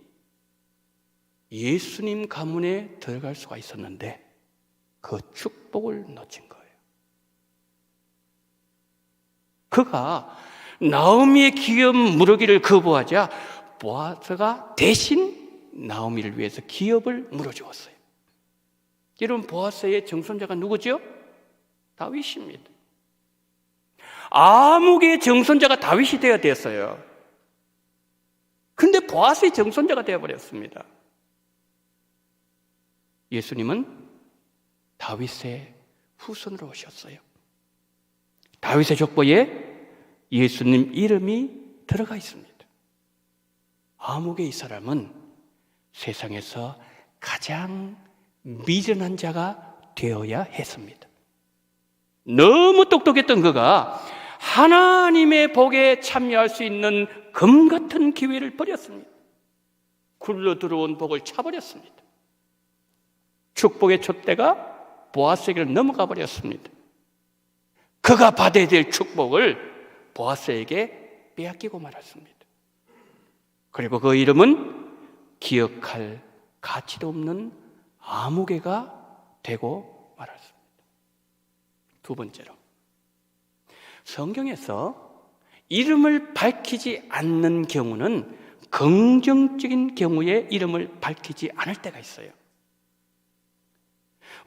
예수님 가문에 들어갈 수가 있었는데 그 축복을 놓친 거예요. 그가 나오미의 기업 무르기를 거부하자 보아스가 대신 나오미를 위해서 기업을 물어주었어요. 여러분, 보아스의 정손자가 누구죠? 다윗입니다. 아무개의 정손자가 다윗이 되어야 됐어요. 그런데 보아스의 정손자가 되어버렸습니다. 예수님은 다윗의 후손으로 오셨어요. 다윗의 족보에 예수님 이름이 들어가 있습니다. 아무개 이 사람은 세상에서 가장 미련한 자가 되어야 했습니다. 너무 똑똑했던 그가 하나님의 복에 참여할 수 있는 금 같은 기회를 버렸습니다. 굴러 들어온 복을 차버렸습니다. 축복의 촛대가 보아스에게 넘어가 버렸습니다. 그가 받아야 될 축복을 보아스에게 빼앗기고 말았습니다. 그리고 그 이름은 기억할 가치도 없는 아무개가 되고 말았습니다. 두 번째로, 성경에서 이름을 밝히지 않는 경우는 긍정적인 경우에 이름을 밝히지 않을 때가 있어요.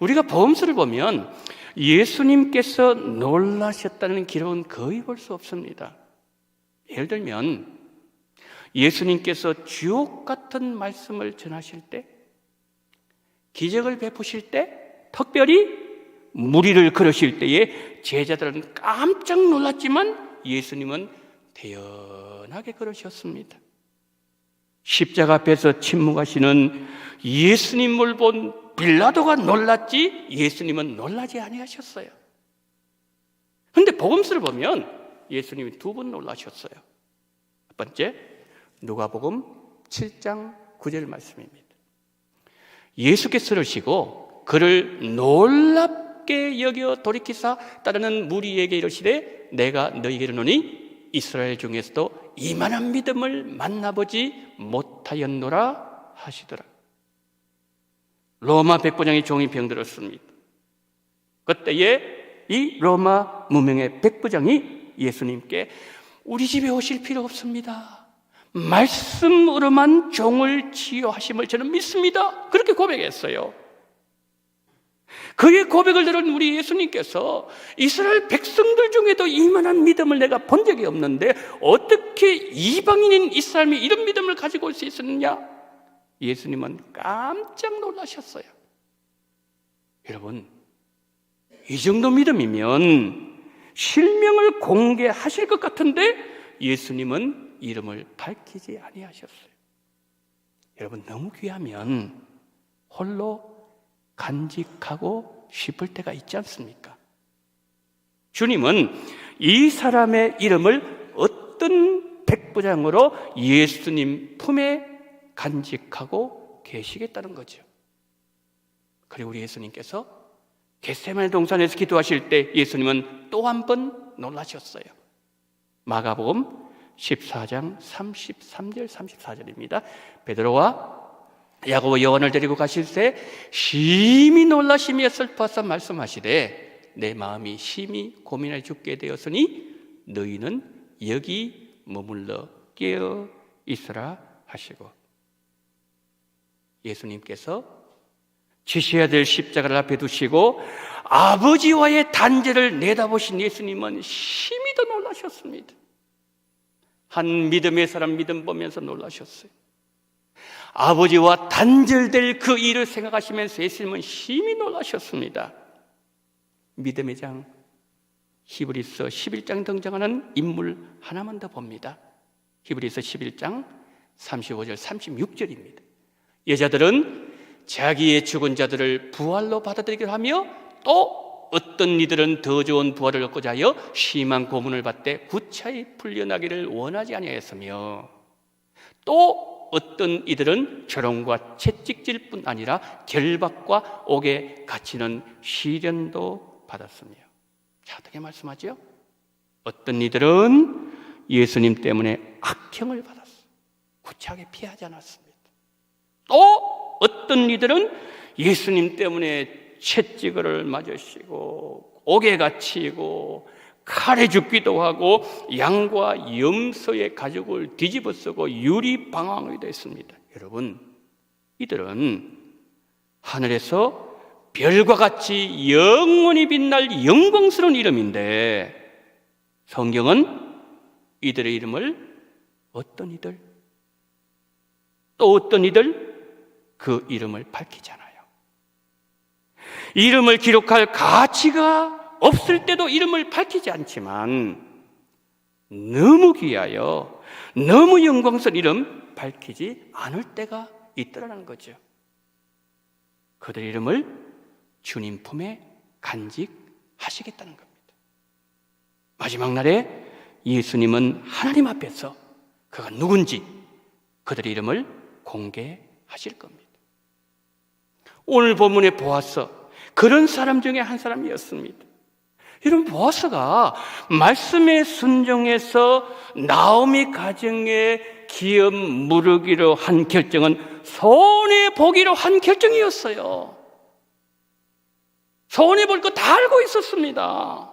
우리가 복음서를 보면 예수님께서 놀라셨다는 기록은 거의 볼 수 없습니다. 예를 들면 예수님께서 주옥 같은 말씀을 전하실 때, 기적을 베푸실 때, 특별히 무리를 걸으실 때에 제자들은 깜짝 놀랐지만 예수님은 대연하게 걸으셨습니다. 십자가 앞에서 침묵하시는 예수님을 본 빌라도가 놀랐지 예수님은 놀라지 아니하셨어요. 그런데 복음서를 보면 예수님이 두 번 놀라셨어요. 첫 번째, 누가복음 7장 9절 말씀입니다. 예수께서 이르시고 그를 놀랍게 여겨 돌이키사 따르는 무리에게 이르시되 내가 너희에게 이르노니 이스라엘 중에서도 이만한 믿음을 만나보지 못하였노라 하시더라. 로마 백부장의 종이 병들었습니다. 그때에 이 로마 무명의 백부장이 예수님께 우리 집에 오실 필요 없습니다. 말씀으로만 종을 치유하심을 저는 믿습니다. 그렇게 고백했어요. 그의 고백을 들은 우리 예수님께서 이스라엘 백성들 중에도 이만한 믿음을 내가 본 적이 없는데 어떻게 이방인인 이 사람이 이런 믿음을 가지고 올 수 있었느냐? 예수님은 깜짝 놀라셨어요. 여러분, 이 정도 믿음이면 실명을 공개하실 것 같은데 예수님은 이름을 밝히지 아니하셨어요. 여러분, 너무 귀하면 홀로 간직하고 싶을 때가 있지 않습니까? 주님은 이 사람의 이름을 어떤 백부장으로 예수님 품에 간직하고 계시겠다는 거죠. 그리고 우리 예수님께서 겟세마네 동산에서 기도하실 때 예수님은 또 한 번 놀라셨어요. 마가복음 14장 33절 34절입니다. 베드로와 야고보 요한을 데리고 가실새 심히 놀라시며 슬퍼서 말씀하시되 내 마음이 심히 고민해 죽게 되었으니 너희는 여기 머물러 깨어 있으라 하시고, 예수님께서 지셔야 될 십자가를 앞에 두시고 아버지와의 단절을 내다보신 예수님은 심히 더 놀라셨습니다. 한 믿음의 사람 믿음 보면서 놀라셨어요. 아버지와 단절될 그 일을 생각하시면서 예수님은 심히 놀라셨습니다. 믿음의 장 히브리서 11장 등장하는 인물 하나만 더 봅니다. 히브리서 11장 35절 36절입니다. 여자들은 자기의 죽은 자들을 부활로 받아들이기로 하며 또 어떤 이들은 더 좋은 부활을 얻고자 하여 심한 고문을 받되 구차히 풀려나기를 원하지 아니하였으며 또 어떤 이들은 조롱과 채찍질 뿐 아니라 결박과 옥에 갇히는 시련도 받았으며. 자, 어떻게 말씀하죠? 어떤 이들은 예수님 때문에 악형을 받았어요. 구차하게 피하지 않았습니다. 또 어떤 이들은 예수님 때문에 채찍을 맞으시고 옥에 갇히고 칼에 죽기도 하고 양과 염소의 가죽을 뒤집어 쓰고 유리방황이 됐습니다. 여러분, 이들은 하늘에서 별과 같이 영원히 빛날 영광스러운 이름인데 성경은 이들의 이름을 어떤 이들, 또 어떤 이들 그 이름을 밝히지 않아요. 이름을 기록할 가치가 없을 때도 이름을 밝히지 않지만 너무 귀하여 너무 영광스러운 이름 밝히지 않을 때가 있더라는 거죠. 그들의 이름을 주님 품에 간직하시겠다는 겁니다. 마지막 날에 예수님은 하나님 앞에서 그가 누군지 그들의 이름을 공개하실 겁니다. 오늘 본문의 보아서 그런 사람 중에 한 사람이었습니다. 이런 보아스가 말씀에 순종해서 나오미 가정에 기업 무르기로 한 결정은 손해보기로 한 결정이었어요. 손해볼 거 다 알고 있었습니다.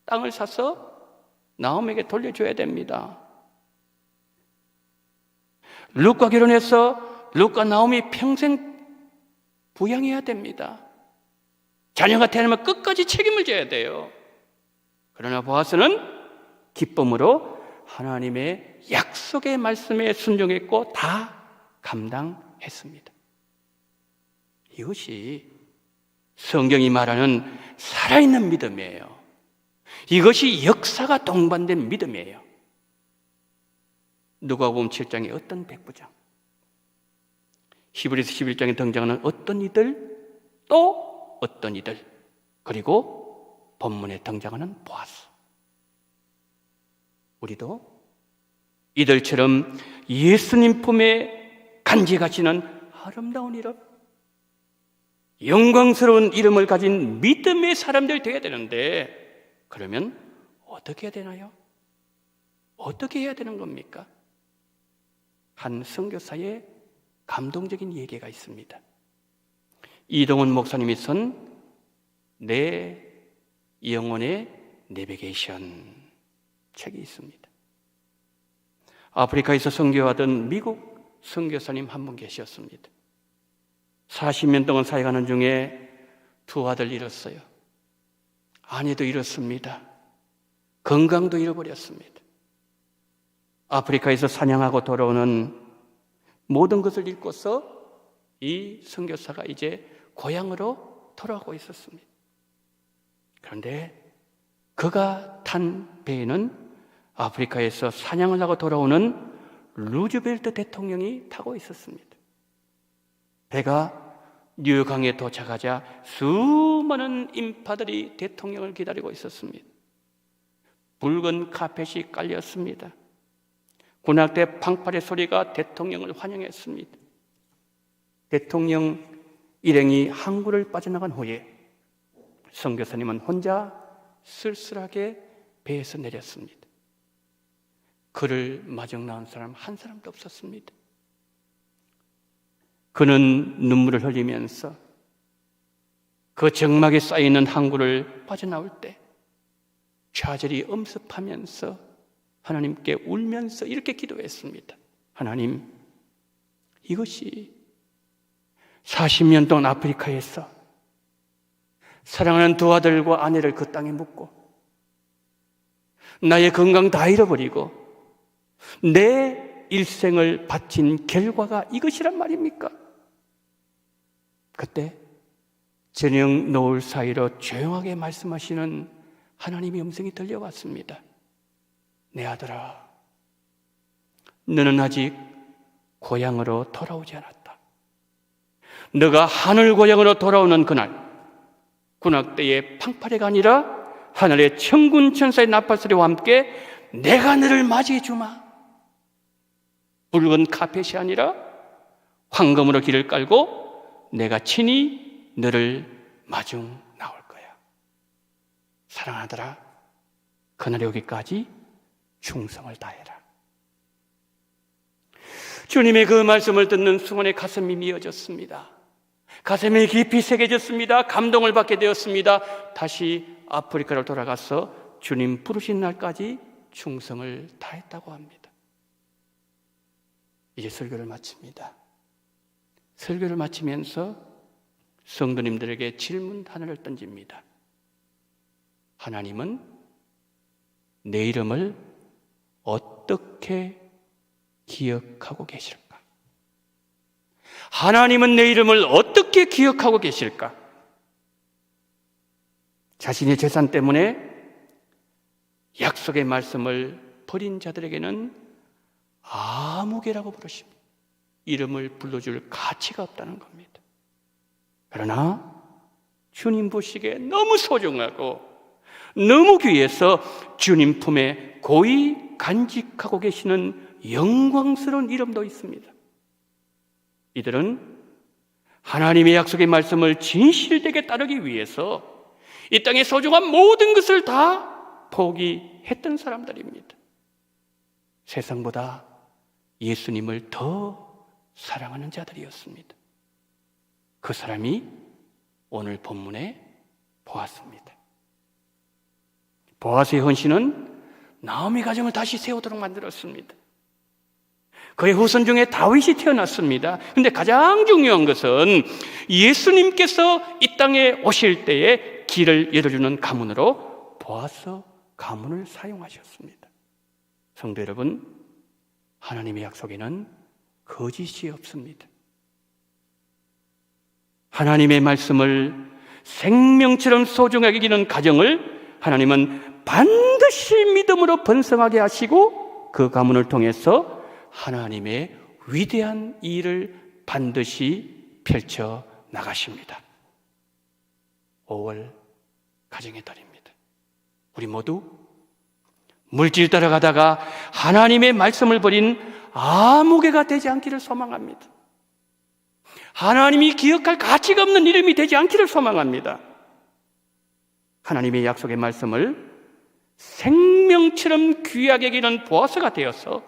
땅을 사서 나오미에게 돌려줘야 됩니다. 룻과 결혼해서 룻과 나오미 평생 부양해야 됩니다. 자녀가 태어나면 끝까지 책임을 져야 돼요. 그러나 보아스는 기쁨으로 하나님의 약속의 말씀에 순종했고 다 감당했습니다. 이것이 성경이 말하는 살아있는 믿음이에요. 이것이 역사가 동반된 믿음이에요. 누가복음 7장의 어떤 백부장, 히브리서 11장에 등장하는 어떤 이들, 또 어떤 이들, 그리고 본문에 등장하는 보아스. 우리도 이들처럼 예수님 품에 간직하시는 아름다운 이름, 영광스러운 이름을 가진 믿음의 사람들 되어야 되는데, 그러면 어떻게 해야 되나요? 어떻게 해야 되는 겁니까? 한 선교사의 감동적인 얘기가 있습니다. 이동훈 목사님이 쓴 내 영혼의 내비게이션 책이 있습니다. 아프리카에서 선교하던 미국 선교사님 한 분 계셨습니다. 40년 동안 사역하는 중에 두 아들 잃었어요. 아내도 잃었습니다. 건강도 잃어버렸습니다. 아프리카에서 사냥하고 돌아오는 모든 것을 잃고서 이 선교사가 이제 고향으로 돌아오고 있었습니다. 그런데 그가 탄 배에는 아프리카에서 사냥을 하고 돌아오는 루즈벨트 대통령이 타고 있었습니다. 배가 뉴욕항에 도착하자 수많은 인파들이 대통령을 기다리고 있었습니다. 붉은 카펫이 깔렸습니다. 군악대 팡파레 소리가 대통령을 환영했습니다. 대통령 일행이 항구를 빠져나간 후에 선교사님은 혼자 쓸쓸하게 배에서 내렸습니다. 그를 마중 나온 사람 한 사람도 없었습니다. 그는 눈물을 흘리면서 그 적막에 쌓이는 항구를 빠져나올 때 좌절이 엄습하면서 하나님께 울면서 이렇게 기도했습니다. 하나님, 이것이 40년 동안 아프리카에서 사랑하는 두 아들과 아내를 그 땅에 묻고 나의 건강 다 잃어버리고 내 일생을 바친 결과가 이것이란 말입니까? 그때 저녁 노을 사이로 조용하게 말씀하시는 하나님의 음성이 들려왔습니다. 내 아들아, 너는 아직 고향으로 돌아오지 않았다. 너가 하늘 고향으로 돌아오는 그날, 군악대의 팡파레가 아니라 하늘의 천군 천사의 나팔소리와 함께 내가 너를 맞이해 주마. 붉은 카펫이 아니라 황금으로 길을 깔고 내가 친히 너를 마중 나올 거야. 사랑하더라, 그날이 오기까지 충성을 다해라. 주님의 그 말씀을 듣는 순간에 가슴이 미어졌습니다. 가슴이 깊이 새겨졌습니다. 감동을 받게 되었습니다. 다시 아프리카로 돌아가서 주님 부르신 날까지 충성을 다했다고 합니다. 이제 설교를 마칩니다. 설교를 마치면서 성도님들에게 질문 하나를 던집니다. 하나님은 내 이름을 어떻게 기억하고 계실까? 하나님은 내 이름을 어떻게 기억하고 계실까? 자신의 재산 때문에 약속의 말씀을 버린 자들에게는 아무개라고 부르십니다. 이름을 불러줄 가치가 없다는 겁니다. 그러나 주님 보시기에 너무 소중하고 너무 귀해서 주님 품에 고이 간직하고 계시는 영광스러운 이름도 있습니다. 이들은 하나님의 약속의 말씀을 진실되게 따르기 위해서 이 땅의 소중한 모든 것을 다 포기했던 사람들입니다. 세상보다 예수님을 더 사랑하는 자들이었습니다. 그 사람이 오늘 본문에 보았습니다. 보아스의 헌신은 나오미 가정을 다시 세우도록 만들었습니다. 그의 후손 중에 다윗이 태어났습니다. 근데 가장 중요한 것은 예수님께서 이 땅에 오실 때에 길을 열어주는 가문으로 보아스 가문을 사용하셨습니다. 성도 여러분, 하나님의 약속에는 거짓이 없습니다. 하나님의 말씀을 생명처럼 소중하게 여기는 가정을 하나님은 반드시 믿음으로 번성하게 하시고 그 가문을 통해서 하나님의 위대한 일을 반드시 펼쳐 나가십니다. 5월 가정의 달입니다. 우리 모두 물질 따라가다가 하나님의 말씀을 버린 아무개가 되지 않기를 소망합니다. 하나님이 기억할 가치가 없는 이름이 되지 않기를 소망합니다. 하나님의 약속의 말씀을 생명처럼 귀하게 여기는 보아스가 되어서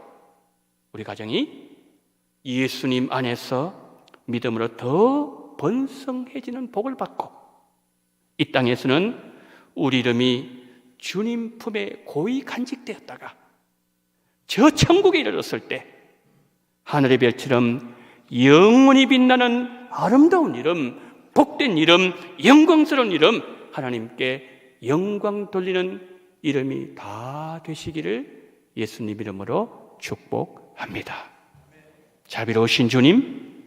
우리 가정이 예수님 안에서 믿음으로 더 번성해지는 복을 받고 이 땅에서는 우리 이름이 주님 품에 고이 간직되었다가 저 천국에 이르렀을 때 하늘의 별처럼 영원히 빛나는 아름다운 이름, 복된 이름, 영광스러운 이름, 하나님께 영광 돌리는 이름이 다 되시기를 예수님 이름으로 축복합니다. 자비로우신 주님,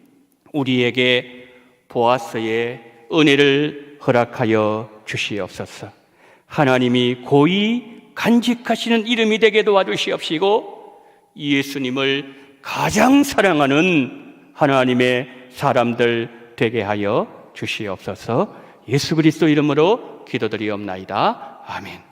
우리에게 보아스의 은혜를 허락하여 주시옵소서. 하나님이 고이 간직하시는 이름이 되게 도와주시옵시고 예수님을 가장 사랑하는 하나님의 사람들 되게 하여 주시옵소서. 예수 그리스도 이름으로 기도드리옵나이다. 아멘.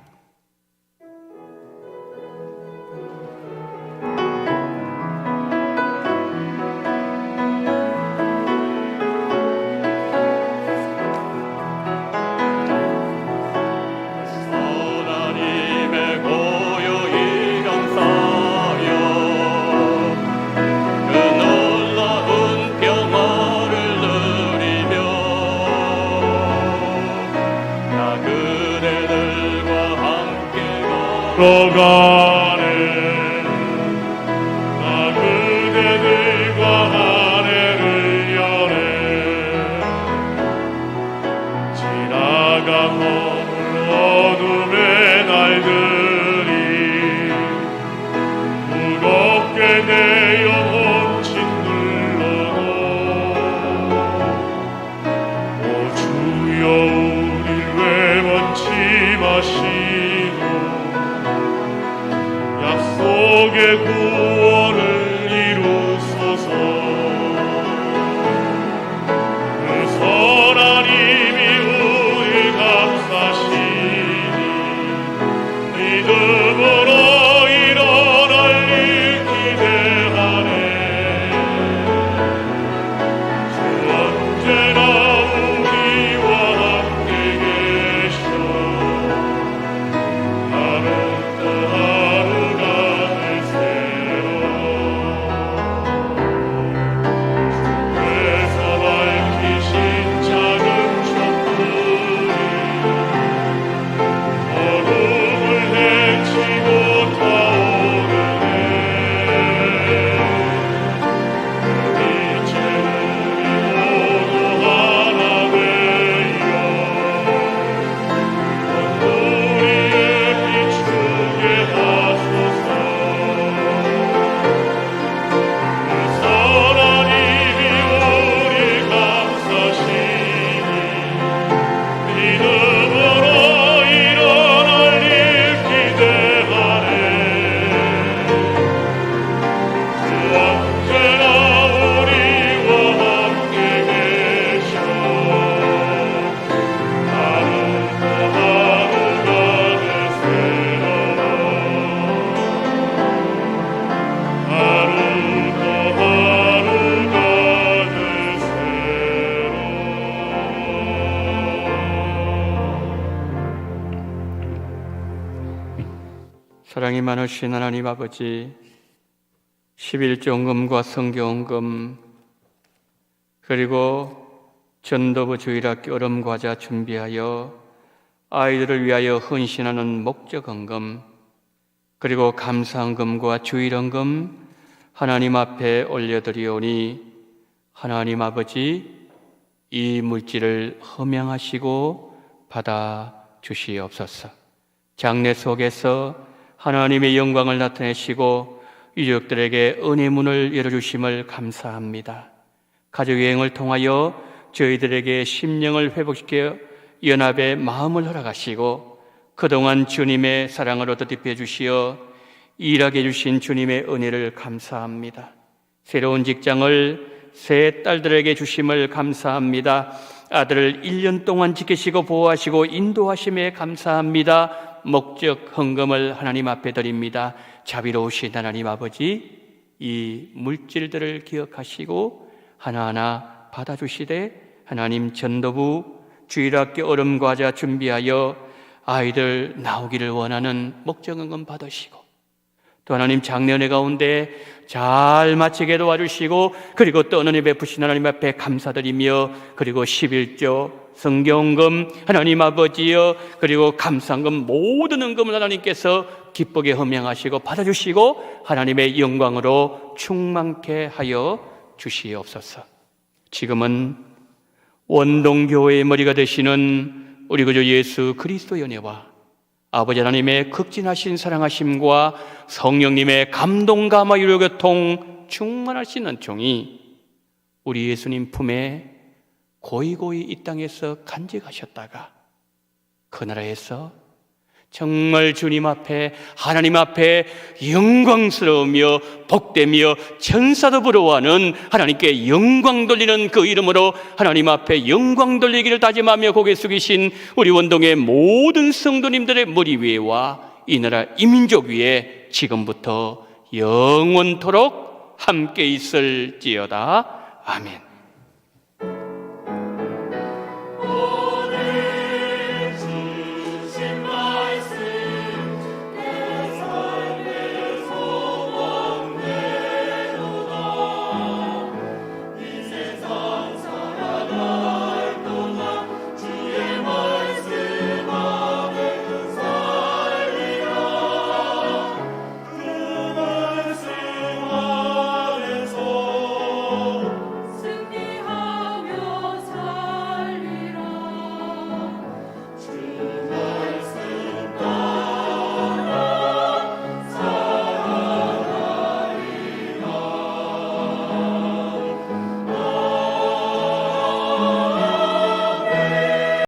걸어가네 나 그대들과 하늘을 여네 지나가 머물 어둠의 날들이 무겁게 내 영혼 짓눌러도 오 주여 우릴 왜 원치 마시고 약속의 구원을 이루소서. 그 선한 힘이 우릴 감싸시니 믿음으로 일어날 일 기대하네. 주 언제나 우리와 함께 계셔. 나는 하루가 주께서 밝히신 작은 촛불이 어둠을 헤치고 타오르네. 이제 우리 모두 하나 되어 우리의 비추게 하소서. 그 선한 힘이 우리 감싸시니 믿음으로 일어날 일 기대하네. 주 언제나 우리와 함께 계셔. 하루도 하루가 되새로워. 하루도 하루가 되새로워. 사랑이 많으신 하나님 아버지, 11조헌금과 성교헌금 그리고 전도부 주일학교 얼음과자 준비하여 아이들을 위하여 헌신하는 목적헌금 그리고 감사헌금과 주일헌금 하나님 앞에 올려드리오니 하나님 아버지 이 물질을 흠양하시고 받아 주시옵소서. 장례 속에서 하나님의 영광을 나타내시고 유족들에게 은혜 문을 열어주심을 감사합니다. 가족여행을 통하여 저희들에게 심령을 회복시켜 연합의 마음을 허락하시고 그동안 주님의 사랑으로 덧입혀 주시어 일하게 해주신 주님의 은혜를 감사합니다. 새로운 직장을 새 딸들에게 주심을 감사합니다. 아들을 1년 동안 지키시고 보호하시고 인도하심에 감사합니다. 목적 헌금을 하나님 앞에 드립니다. 자비로우신 하나님 아버지, 이 물질들을 기억하시고 하나하나 받아주시되 하나님 전도부 주일학교 얼음과자 준비하여 아이들 나오기를 원하는 목적 헌금 받으시고 또 하나님 장례은혜 가운데 잘 마치게 도와주시고 그리고 또 은혜 베푸신 하나님 앞에 감사드리며 그리고 11조 성경금 하나님 아버지여 그리고 감상금 모든 헌금을 하나님께서 기쁘게 헌명하시고 받아주시고 하나님의 영광으로 충만케 하여 주시옵소서. 지금은 원동교회의 머리가 되시는 우리 구주 예수 그리스도의 은혜와 아버지 하나님의 극진하신 사랑하심과 성령님의 감동 감화 유료 교통 충만하신 은총이 우리 예수님 품에 고이고이 이 땅에서 간직하셨다가 그 나라에서 정말 주님 앞에 하나님 앞에 영광스러우며 복되며 천사도 부러워하는 하나님께 영광 돌리는 그 이름으로 하나님 앞에 영광 돌리기를 다짐하며 고개 숙이신 우리 원동의 모든 성도님들의 머리 위에와 이 나라 이민족 위에 지금부터 영원토록 함께 있을지어다. 아멘.